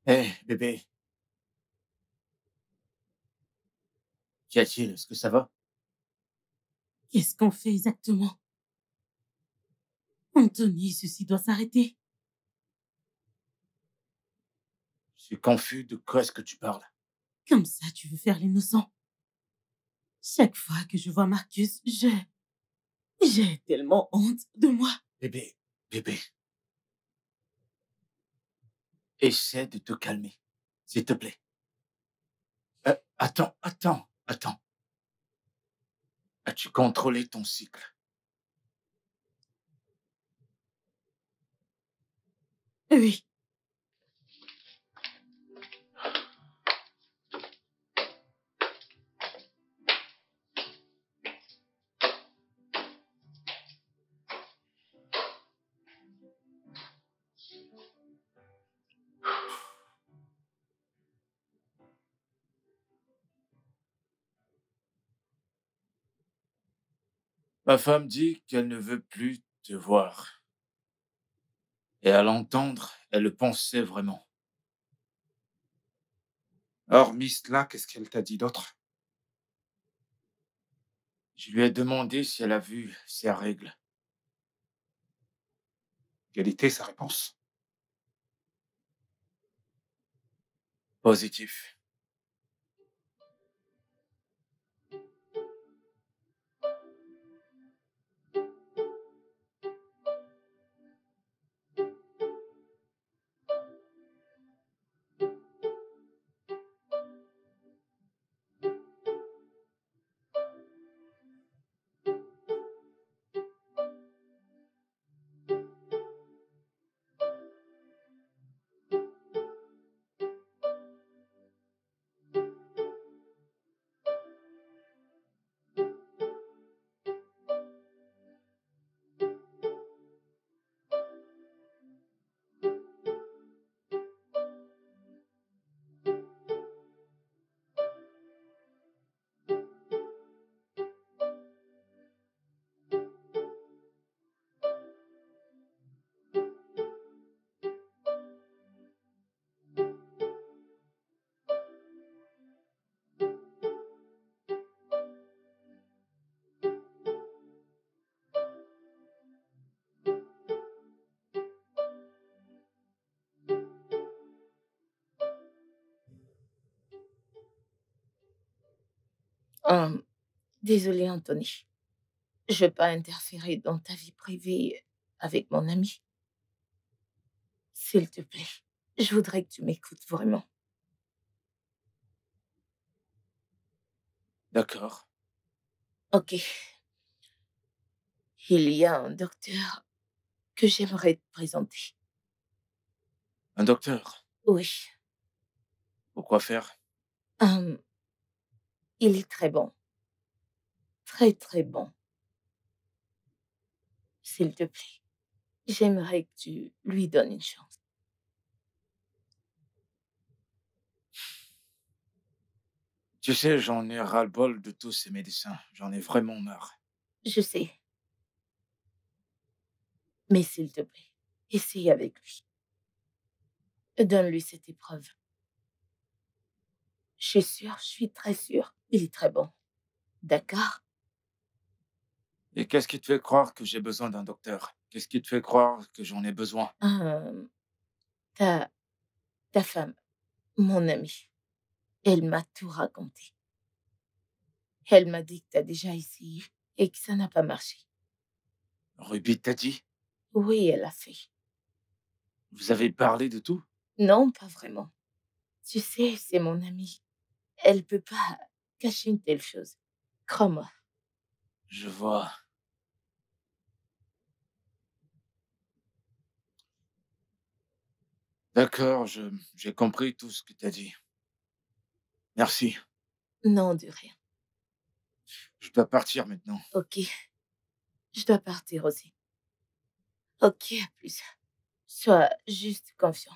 B: Hé, bébé, qu'y a-t-il? Est-ce que ça va?
A: Qu'est-ce qu'on fait exactement? Anthony, ceci doit s'arrêter.
B: Je suis confus de quoi est-ce que tu parles.
A: Comme ça, tu veux faire l'innocent. Chaque fois que je vois Marcus, j'ai tellement honte de moi.
B: Bébé, essaie de te calmer, s'il te plaît. Attends. As-tu contrôlé ton cycle?
A: Oui,
B: Ma femme dit qu'elle ne veut plus te voir. Et à l'entendre, elle le pensait vraiment.
C: Hormis cela, qu'est-ce qu'elle t'a dit d'autre?
B: Je lui ai demandé si elle a vu ses règles.
C: Quelle était sa réponse?
B: Positif.
D: Hum, Désolée, Anthony. Je ne veux pas interférer dans ta vie privée avec mon ami. S'il te plaît, je voudrais que tu m'écoutes vraiment.
B: D'accord.
D: Ok. Il y a un docteur que j'aimerais te présenter.
B: Un docteur.
D: Oui.
B: Pourquoi faire?
D: Hum, il est très bon. Très, très bon. S'il te plaît, j'aimerais que tu lui donnes une chance.
B: Tu sais, j'en ai ras-le-bol de tous ces médecins. J'en ai vraiment marre.
D: Je sais. Mais s'il te plaît, essaye avec lui. Donne-lui cette épreuve. Je suis très sûre, il est très bon. D'accord?
B: Et qu'est-ce qui te fait croire que j'ai besoin d'un docteur? Qu'est-ce qui te fait croire que j'en ai besoin?
D: Ta, ta femme, mon amie, elle m'a tout raconté. Elle m'a dit que tu as déjà essayé et que ça n'a pas marché.
B: Ruby t'a dit?
D: Oui, elle a fait.
B: Vous avez parlé de tout?
D: Non, pas vraiment. Tu sais, c'est mon amie. Elle peut pas cacher une telle chose. Crois-moi.
B: Je vois. D'accord, j'ai compris tout ce que t'as dit. Merci.
D: Non, de rien.
B: Je dois partir maintenant.
D: Ok. Je dois partir aussi. Ok, à plus. Sois juste confiant.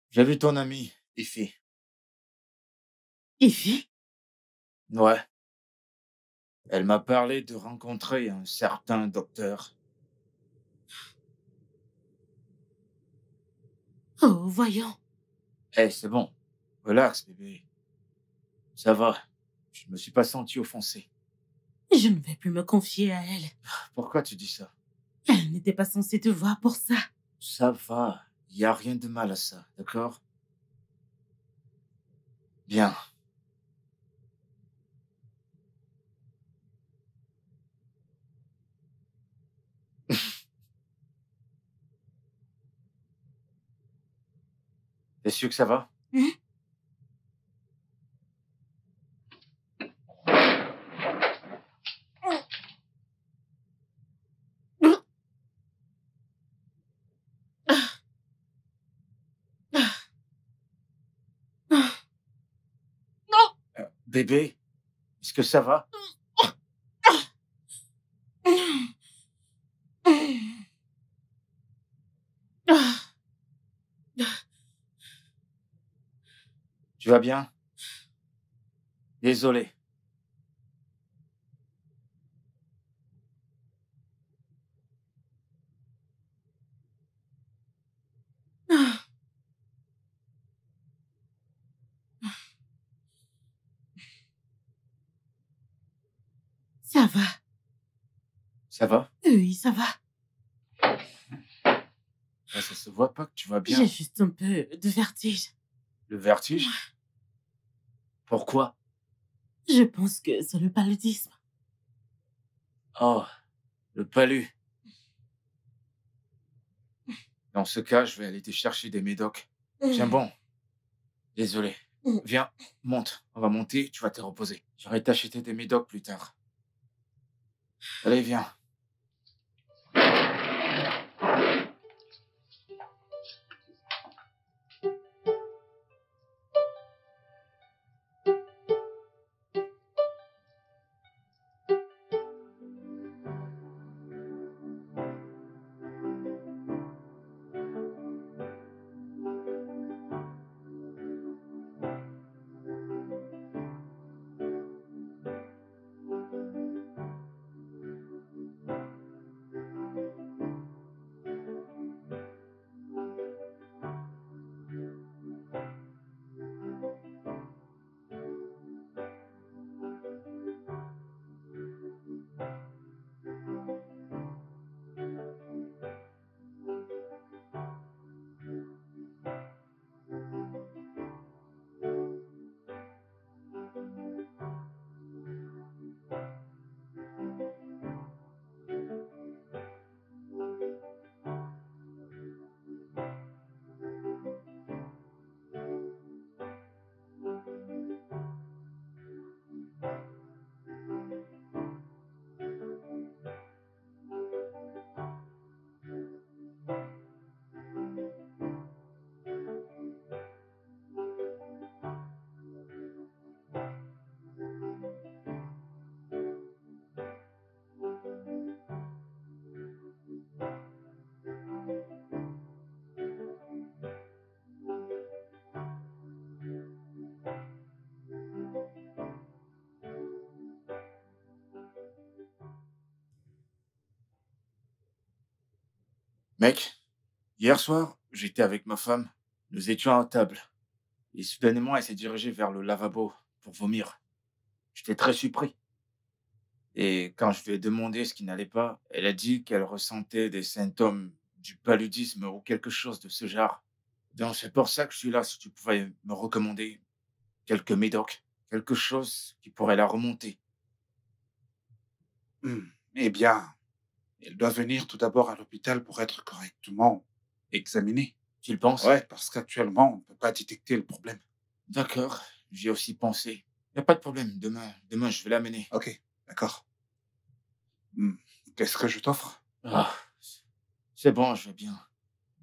B: J'ai vu ton amie, Ify.
A: Ify?
B: Ouais. Elle m'a parlé de rencontrer un certain docteur.
A: Oh, voyons.
B: Eh, c'est bon. Relax, bébé. Ça va. Je me suis pas senti offensé.
A: Je ne vais plus me confier à elle.
B: Pourquoi tu dis ça?
A: Elle n'était pas censée te voir pour ça.
B: Ça va. Il n'y a rien de mal à ça, d'accord? Bien. T'es sûr que ça va?
A: Hein?
B: Bébé, est-ce que ça va? Tu vas bien? Désolé.
A: Ça va.
B: Ça va?
A: Oui, ça va.
B: Ça se voit pas que tu vas bien.
A: J'ai juste un peu de vertige.
B: Le vertige? Pourquoi?
A: Je pense que c'est le paludisme.
B: Oh, le palu. Dans ce cas, je vais aller te chercher des médocs. Tiens bon. Désolé. Viens, monte. On va monter, tu vas te reposer. J'irai t'acheter des médocs plus tard. Allez, viens. Mec, hier soir, j'étais avec ma femme. Nous étions à table. Et soudainement, elle s'est dirigée vers le lavabo pour vomir. J'étais très surpris. Et quand je lui ai demandé ce qui n'allait pas, elle a dit qu'elle ressentait des symptômes du paludisme ou quelque chose de ce genre. Donc c'est pour ça que je suis là, si tu pouvais me recommander quelques médocs, quelque chose qui pourrait la remonter.
C: Eh bien, elle doit venir tout d'abord à l'hôpital pour être correctement examinée.
B: Tu le penses?
C: Ouais, parce qu'actuellement, on ne peut pas détecter le problème.
B: D'accord, j'y ai aussi pensé. Il n'y a pas de problème, demain je vais l'amener.
C: Ok, d'accord. Qu'est-ce que je t'offre?
B: Ah, c'est bon, je vais bien.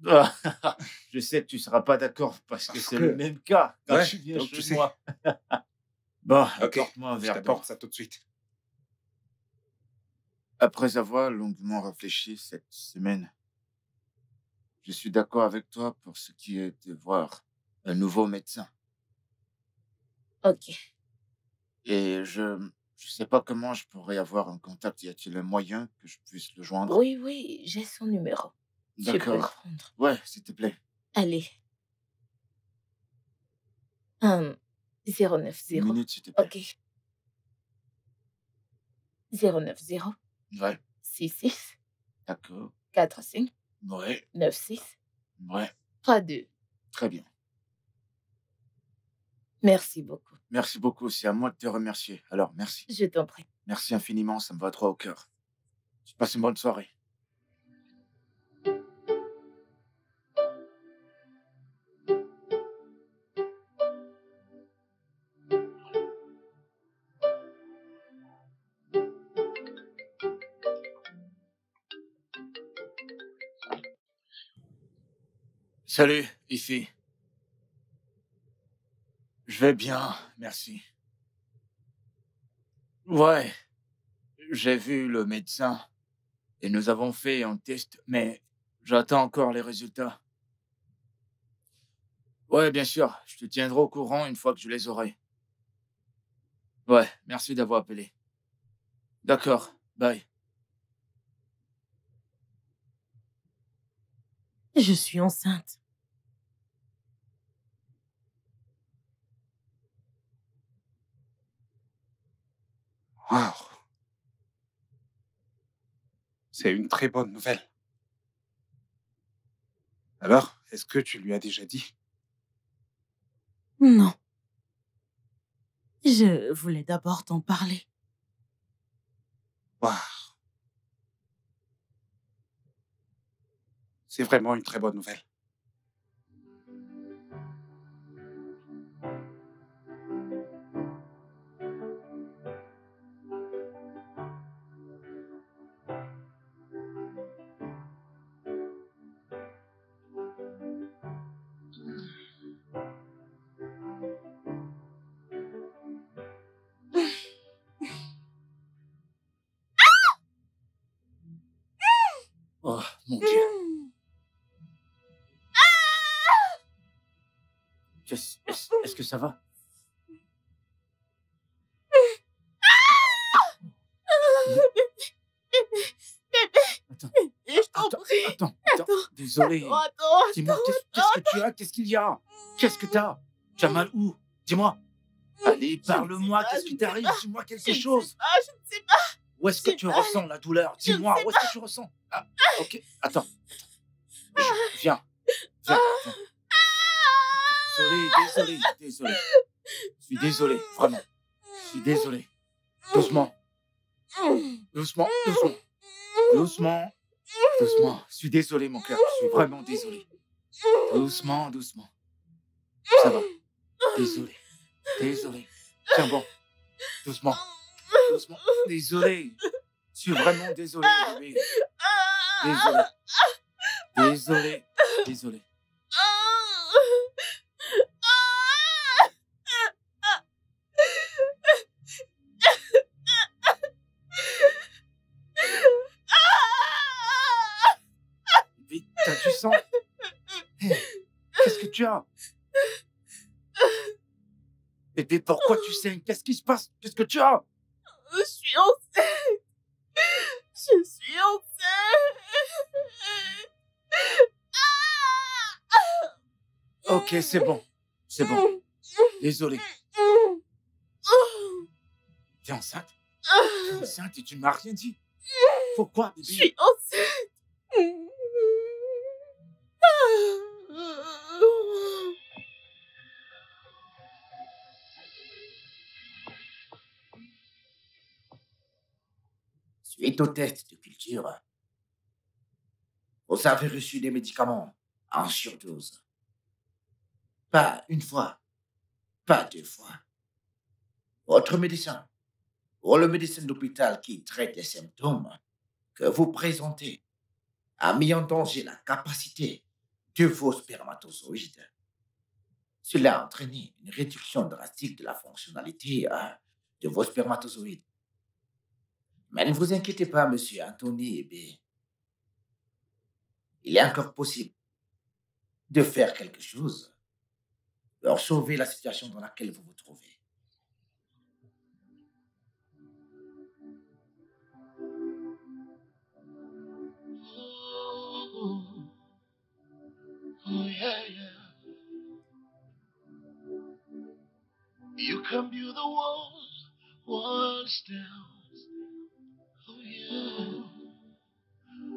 B: Ah, je sais que tu ne seras pas d'accord parce que
C: Parce
B: c'est
C: que-
B: le même cas quand
C: Ouais,
B: tu viens
C: donc
B: chez
C: tu sais.
B: moi. Bon,
C: Ok,
B: apporte-moi un
C: je
B: verre d'eau.
C: t'apporte ça tout de suite.
B: Après avoir longuement réfléchi cette semaine, je suis d'accord avec toi pour ce qui est de voir un nouveau médecin.
D: Ok.
B: Et je sais pas comment je pourrais avoir un contact. Y a-t-il un moyen que je puisse le joindre?
D: Oui, oui, j'ai son numéro. Tu peux le
B: D'accord.
D: prendre.
B: Ouais, s'il te plaît.
D: Allez. 090.
B: Une minute, s'il te plaît.
D: Ok. 090
B: Ouais,
D: 66
B: d'accord.
D: 45
B: Ouais,
D: 96
B: ouais,
D: 32.
B: très bien.
D: Merci beaucoup.
B: Merci beaucoup. C'est à moi de te remercier. Alors, merci.
D: Je t'en prie.
B: Merci infiniment. Ça me va droit au cœur. Tu passes une bonne soirée. Salut, ici. Je vais bien, merci. Ouais, j'ai vu le médecin et nous avons fait un test, mais j'attends encore les résultats. Ouais, bien sûr, je te tiendrai au courant une fois que je les aurai. Ouais, merci d'avoir appelé. D'accord, bye.
A: Je suis enceinte.
C: Waouh. C'est une très bonne nouvelle. Alors, est-ce que tu lui as déjà dit?
A: Non. Je voulais d'abord t'en parler.
C: Waouh. C'est vraiment une très bonne nouvelle.
B: Oh, mon Dieu. Est-ce que ça va? Attends,
A: Je t'en prie.
B: attends. Désolé.
A: Attends.
B: Dis-moi, qu'est-ce que tu as? Qu'est-ce qu'il y a? Qu'est-ce que t'as? Tu as mal où? Dis-moi. Allez, parle-moi. Qu'est-ce qui t'arrive? Dis-moi quelque chose.
A: Je ne sais pas.
B: Où est-ce que tu ressens la douleur? Dis-moi, où est-ce que tu ressens? Ah, ok, attends. Viens. Désolé. Je suis désolé, vraiment. Je suis désolé. Doucement. Je suis désolé, mon cœur. Je suis vraiment désolé. Doucement. Ça va. Désolé. Tiens bon. Doucement. Désolé. Je suis vraiment désolé, bébé. Désolé. Bébé, t'as du sang? Qu'est-ce que tu as? Bébé, pourquoi tu saignes? Qu'est-ce qui se passe? Qu'est-ce que tu as?
A: Je suis enceinte.
B: Ok, c'est bon. Désolé. T'es enceinte? Et tu ne m'as rien dit? Pourquoi,
A: Je
B: bébé?
A: suis enceinte.
H: Suite au test de culture, vous avez reçu des médicaments en surdose. Pas une fois, pas deux fois. Votre médecin, ou le médecin d'hôpital qui traite les symptômes que vous présentez, a mis en danger la capacité de vos spermatozoïdes. Cela a entraîné une réduction drastique de la fonctionnalité de vos spermatozoïdes. Mais ne vous inquiétez pas, monsieur Anthony B. Il est encore possible de faire quelque chose pour sauver la situation dans laquelle vous vous trouvez.
G: Yeah. You can build the walls down. Oh, yeah.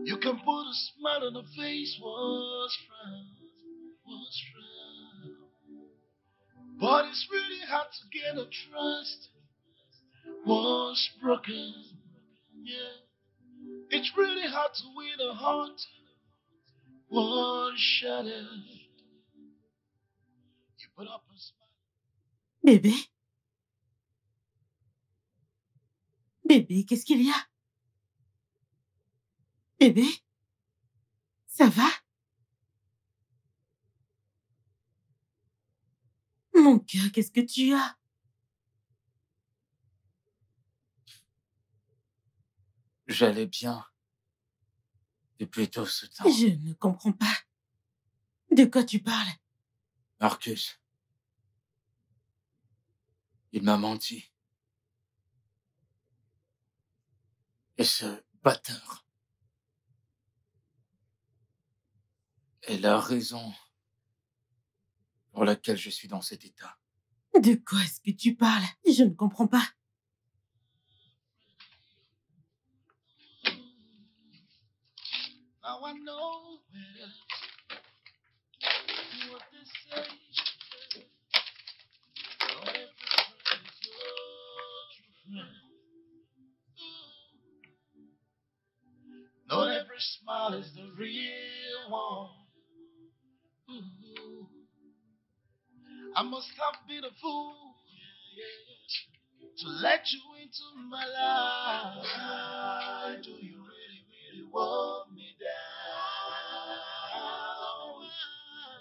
G: You can put a smile on the face, once frown. But it's really hard to get a trust once broken. Yeah. It's really hard to win a heart once shattered. You put up a smile.
A: Bébé? Bébé, qu'est-ce qu'il y a? Bébé? Ça va? Mon cœur, qu'est-ce que tu as?
B: J'allais bien depuis tout ce temps.
A: Je ne comprends pas. De quoi tu parles?
B: Marcus, il m'a menti. Et ce bâtard est la raison pour laquelle je suis dans cet état.
A: De quoi est-ce que tu parles? Je ne comprends pas.
G: Now I know better. What they say. Not every friend is your true friend. Not every smile is the real one. Ooh. I must have been a fool to let you into my life. Why do you really, really want me down?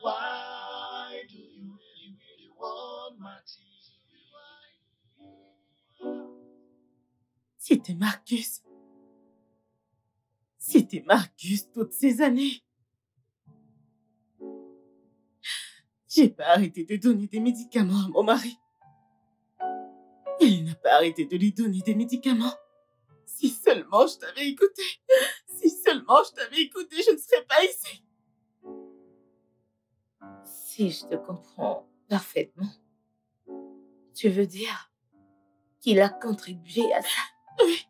G: Why do you really, really want my tears?
A: C'était Marcus. C'était Marcus toutes ces années. J'ai pas arrêté de donner des médicaments à mon mari. Il n'a pas arrêté de lui donner des médicaments. Si seulement je t'avais écouté. Si seulement je t'avais écouté, je ne serais pas ici.
D: Si je te comprends parfaitement, tu veux dire qu'il a contribué à ça?
A: Oui.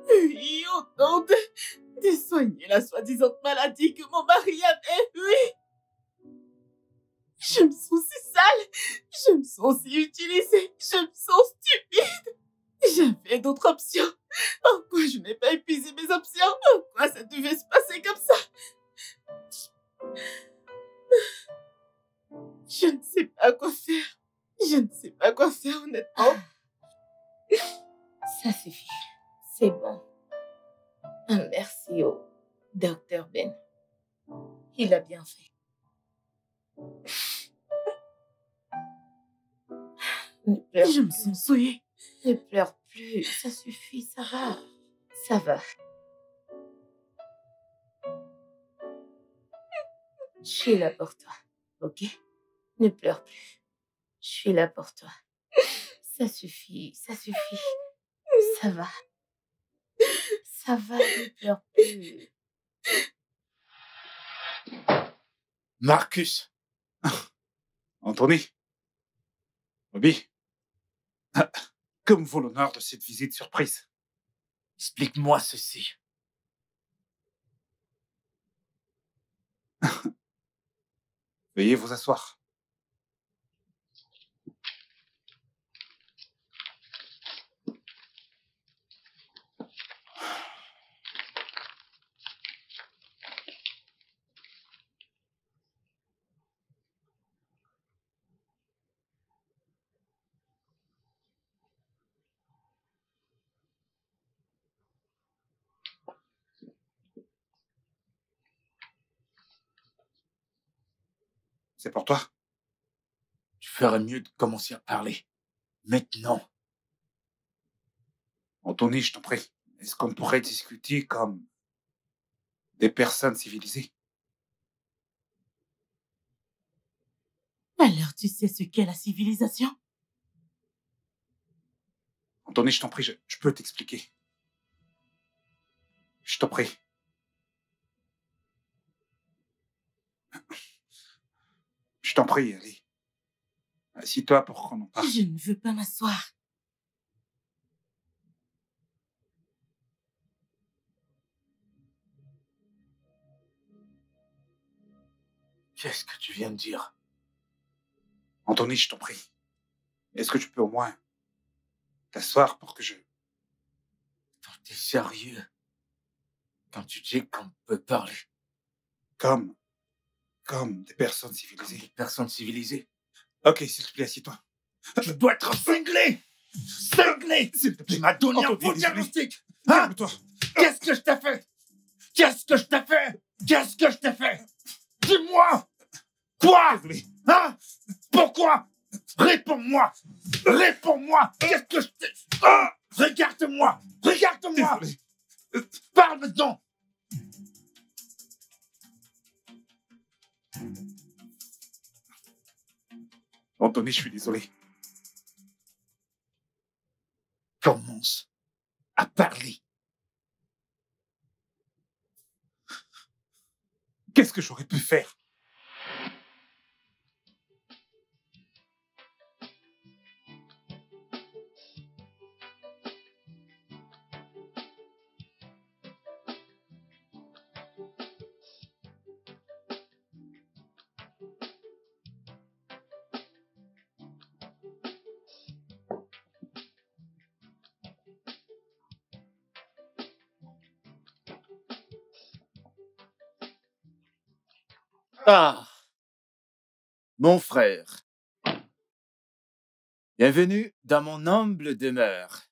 A: Oui, au nom de soigner la soi-disant maladie que mon mari avait, oui. Je me sens si sale, je me sens si utilisée, je me sens stupide. J'avais d'autres options. Pourquoi je n'ai pas épuisé mes options? Pourquoi ça devait se passer comme ça? Je ne sais pas quoi faire. Je ne sais pas quoi faire, honnêtement.
D: Ça suffit. C'est bon. Merci au docteur Ben. Il a bien fait. Ne pleure
A: Je me
D: plus.
A: sens souillée.
D: Ne pleure plus. Ça suffit, ça va. Ça va. Je suis là pour toi, ok? Ne pleure plus. Je suis là pour toi. Ça suffit, ça suffit. Ça va. Ça va, ne pleure plus.
B: Marcus,
C: Anthony. Bobby. Que me vaut l'honneur de cette visite surprise?
B: explique-moi ceci.
C: Veuillez vous asseoir. C'est pour toi?
B: Tu ferais mieux de commencer à parler. Maintenant.
C: Anthony, je t'en prie. Est-ce qu'on pourrait discuter comme des personnes civilisées?
A: Alors tu sais ce qu'est la civilisation?
C: Anthony, je t'en prie, je peux t'expliquer. Je t'en prie. Je t'en prie, allez. Assis-toi pour qu'on en parle.
A: Je ne veux pas m'asseoir.
B: Qu'est-ce que tu viens de dire?
C: Anthony, je t'en prie. Est-ce que tu peux au moins t'asseoir pour que je...
B: T'es sérieux? Quand tu dis qu'on peut parler
C: Comme des personnes
B: comme
C: civilisées.
B: des personnes civilisées?
C: Ok, s'il te plaît, assieds-toi.
B: Tu dois être cinglé! Cinglé!
C: S'il te plaît.
B: Tu m'as donné un
C: Anthony,
B: faux
C: désolé.
B: diagnostic! Hein?
C: Calme-toi.
B: Qu'est-ce que je t'ai fait? Qu'est-ce que je t'ai fait? Qu'est-ce que je t'ai fait? Dis-moi! Quoi?
C: Désolé.
B: Hein? Pourquoi?
C: Réponds-moi! Réponds-moi! Qu'est-ce que je t'ai... Ah! Regarde-moi! Regarde-moi! Désolé. Parle maintenant! Anthony, je suis désolé. Commence à parler. Qu'est-ce que j'aurais pu faire?
B: Ah, mon frère, bienvenue dans mon humble demeure.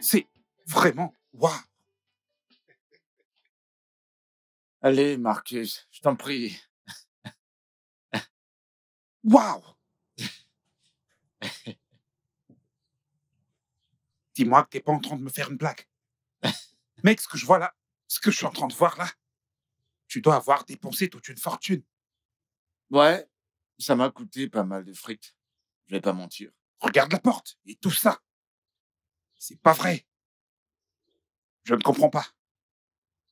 C: C'est vraiment... Waouh!
B: Allez, Marcus, je t'en prie.
C: Waouh! Dis-moi que t'es pas en train de me faire une blague. Mec, ce que je vois là, ce que je suis en train de voir là, tu dois avoir dépensé toute une fortune.
B: Ouais, ça m'a coûté pas mal de fric. Je vais pas mentir.
C: Regarde la porte et tout ça. C'est pas vrai. Je ne comprends pas.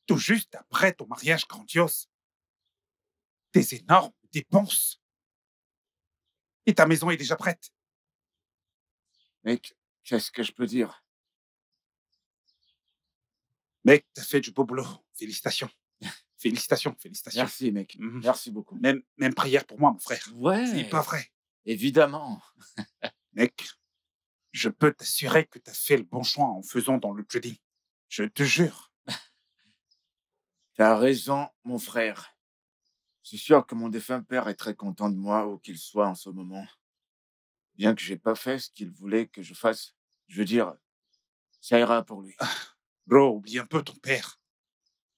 C: Tout juste après ton mariage grandiose. Des énormes dépenses. Et ta maison est déjà prête.
B: Mec, qu'est-ce que je peux dire?
C: Mec, t'as fait du beau boulot. Félicitations. Félicitations, félicitations.
B: Merci, mec.
C: Mhm.
B: Merci beaucoup.
C: Même prière pour moi, mon frère.
B: Ouais,
C: C'est pas vrai.
B: évidemment.
C: Mec, je peux t'assurer que t'as fait le bon choix en faisant dans le trading. Je te jure.
B: T'as raison, mon frère. Je suis sûr que mon défunt père est très content de moi, où qu'il soit en ce moment. Bien que j'ai pas fait ce qu'il voulait que je fasse. Je veux dire, ça ira pour lui.
C: Bro, oublie un peu ton père.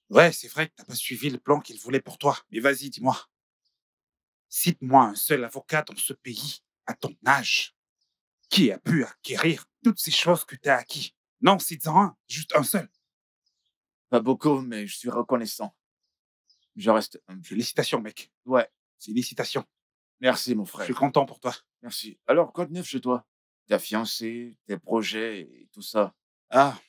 C: Ouais, c'est vrai que t'as pas suivi le plan qu'il voulait pour toi. Mais vas-y, dis-moi. Cite-moi un seul avocat dans ce pays, à ton âge, qui a pu acquérir toutes ces choses que t'as acquis. Non, cite-en un, juste un seul.
B: Pas beaucoup, mais je suis reconnaissant. Je reste humble.
C: Félicitations, mec.
B: Ouais,
C: Félicitations.
B: merci, mon
C: Je
B: frère.
C: suis content pour toi.
B: Merci. Alors, quoi de neuf chez toi? Ta fiancée, tes projets et tout ça.
C: Ah,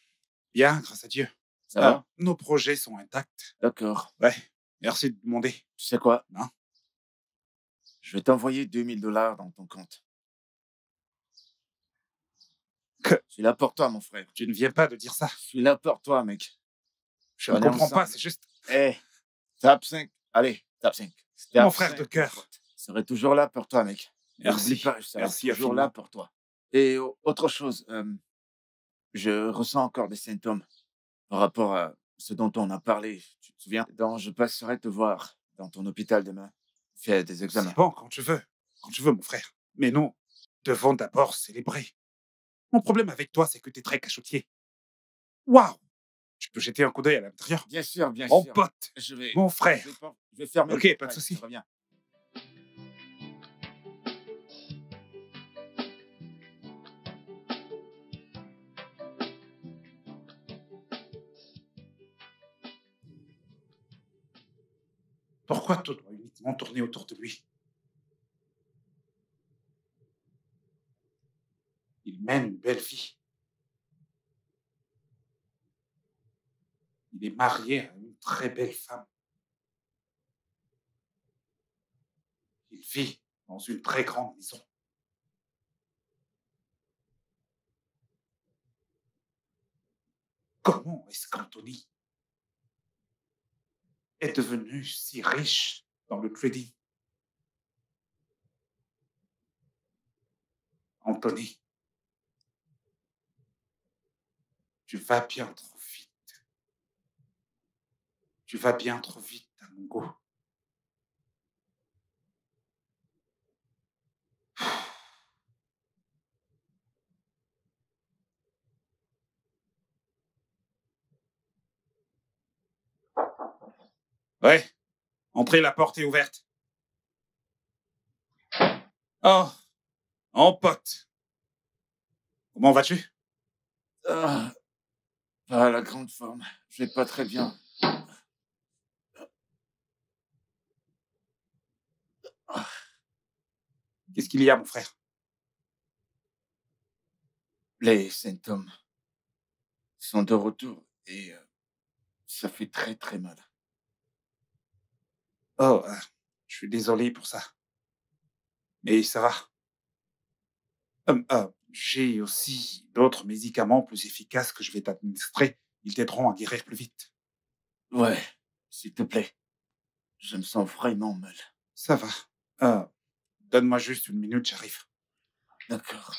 C: bien, grâce à Dieu.
B: Ça va?
C: Nos projets sont intacts.
B: D'accord.
C: Ouais, merci de demander.
B: Tu sais quoi?
C: Non.
B: Je vais t'envoyer $2000 dans ton compte.
C: Que-
B: Je suis là pour toi, mon frère.
C: Tu ne viens pas de dire ça.
B: Je suis là pour toi, mec.
C: Je ne
B: On est
C: comprends pas,
B: ensemble.
C: c'est juste...
B: Eh, top 5. Allez, top 5.
C: Mon frère de cœur.
B: Je serai toujours là pour toi, mec.
C: Merci.
B: N'oublie pas, je serai
C: Merci
B: toujours
C: infiniment.
B: là pour toi. Et autre chose, je ressens encore des symptômes par rapport à ce dont on a parlé. Tu te souviens? Donc, je passerai te voir dans ton hôpital demain. Fais des examens.
C: C'est bon, quand tu veux. Quand tu veux, mon frère. Mais nous devons d'abord célébrer. Mon problème avec toi, c'est que tu es très cachotier. Waouh! Tu peux jeter un coup d'œil à l'intérieur?
B: Bien sûr, bien
C: Mon
B: sûr.
C: pote,
B: Je vais,
C: mon frère.
B: je vais fermer
C: Ok,
B: le
C: pas de
B: portail,
C: souci.
B: je reviens.
C: Pourquoi tout doit uniquement tourner autour de lui? Il mène une belle vie. Il est marié à une très belle femme. Il vit dans une très grande maison. Comment est-ce qu'Anthony est devenu si riche dans le trading? Anthony, tu vas bien trop vite. Tu vas bien trop vite à mon goût. Ouais, entrez, la porte est ouverte. Oh, en pote. Comment vas-tu?
B: Ah, pas la grande forme. Je vais pas très bien.
C: Qu'est-ce qu'il y a, mon frère?
B: Les symptômes sont de retour et ça fait très très mal.
C: Oh, je suis désolé pour ça. Mais ça va. J'ai aussi d'autres médicaments plus efficaces que je vais t'administrer. Ils t'aideront à guérir plus vite.
B: Ouais, s'il te plaît. Je me sens vraiment mal.
C: Ça va. Donne-moi juste une minute, j'arrive.
B: D'accord.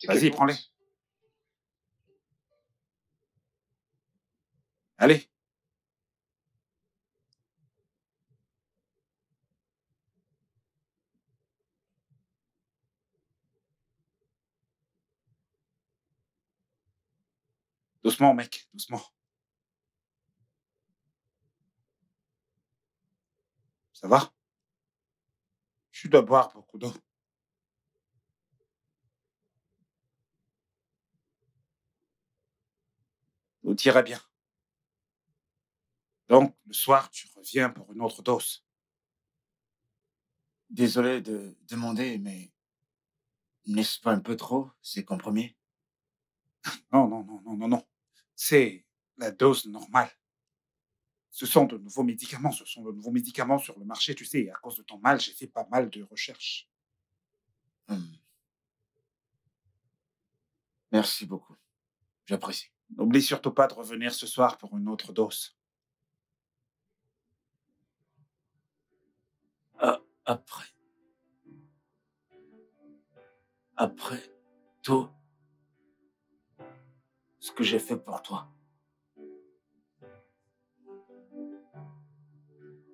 C: Vas-y, prends-les. Allez. Doucement, mec, doucement. Ça va? Tu dois boire beaucoup d'eau. Tout ira bien. Donc, le soir, tu reviens pour une autre dose.
B: Désolé de demander, mais n'est-ce pas un peu trop, ces compromis?
C: Non, non, non, non, non, non. C'est la dose normale. Ce sont de nouveaux médicaments. Ce sont de nouveaux médicaments sur le marché. Tu sais, à cause de ton mal, j'ai fait pas mal de recherches.
B: Merci beaucoup. J'apprécie.
C: N'oublie surtout pas de revenir ce soir pour une autre dose.
B: Après. Après tout ce que j'ai fait pour toi.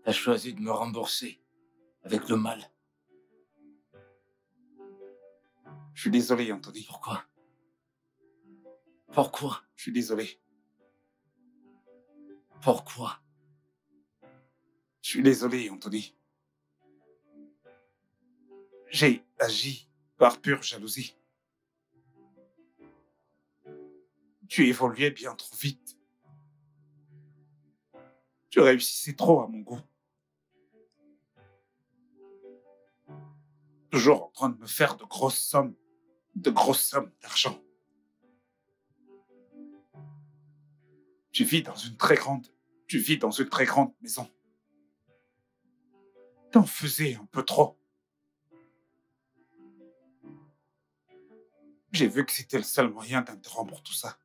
B: T'as choisi de me rembourser avec le mal.
C: Je suis désolé, Anthony.
B: Pourquoi? Pourquoi?
C: Je suis désolé.
B: Pourquoi?
C: Je suis désolé, Anthony. J'ai agi par pure jalousie. Tu évoluais bien trop vite. Tu réussissais trop à mon goût. Toujours en train de me faire de grosses sommes d'argent. Tu vis dans une très grande maison. T'en faisais un peu trop. J'ai vu que c'était le seul moyen d'interrompre tout ça.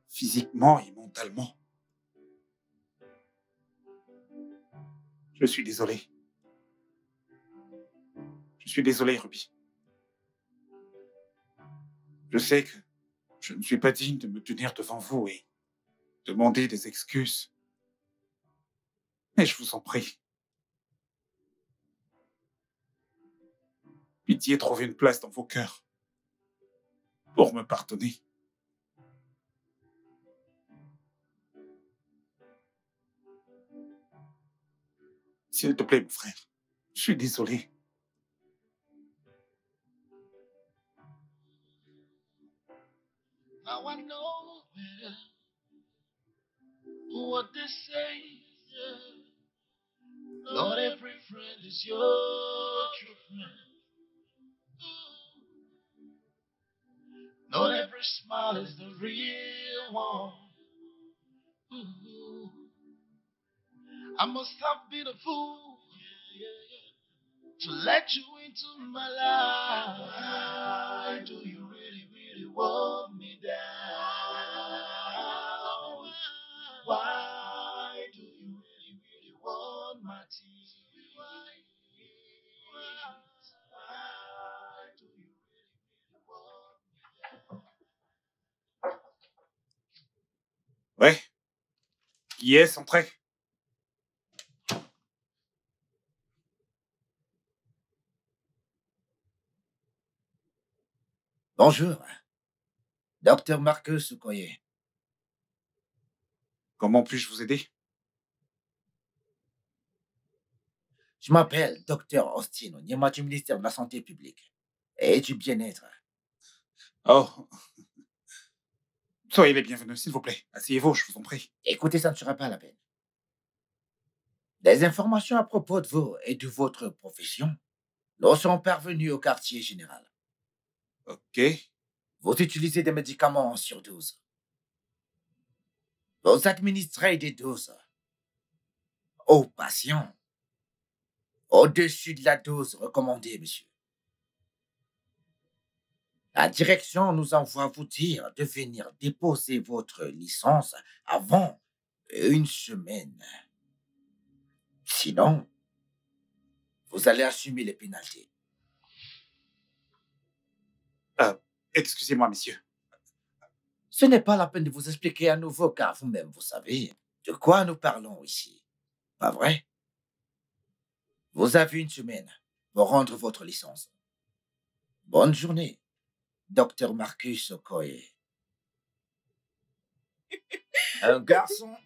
C: Physiquement et mentalement. Je suis désolé. Je suis désolé, Ruby. Je sais que je ne suis pas digne de me tenir devant vous et demander des excuses. Mais je vous en prie. Pitié, trouvez une place dans vos cœurs pour me pardonner. S'il te plaît, mon frère. Je suis désolé.
G: Now I know what they say. Yeah. Not every friend is your true friend. Not every smile is the real one. Ooh. I must have been a fool. Yeah, yeah, yeah. to let you into my life. Why do you really, really want me down? Why do you really, really want my tears? Why do you really, really want me?
C: Ouais. Qui est centré?
H: Bonjour, docteur Marcus Okoye.
C: Comment puis-je vous aider?
H: Je m'appelle docteur Austin Onyema du ministère de la Santé publique et du bien-être.
C: Oh. Soyez les bienvenus, s'il vous plaît. Asseyez-vous, je vous en prie.
H: Écoutez, ça ne sera pas la peine. Des informations à propos de vous et de votre profession nous sont parvenues au quartier général.
C: Ok.
H: Vous utilisez des médicaments en surdose. Vous administrez des doses aux patients au-dessus de la dose recommandée, monsieur. La direction nous envoie vous dire de venir déposer votre licence avant une semaine. Sinon, vous allez assumer les pénalités.
C: Excusez-moi, messieurs.
H: Ce n'est pas la peine de vous expliquer à nouveau, car vous-même, vous savez de quoi nous parlons ici. Pas vrai? Vous avez une semaine pour rendre votre licence. Bonne journée, docteur Marcus Okoye. Un garçon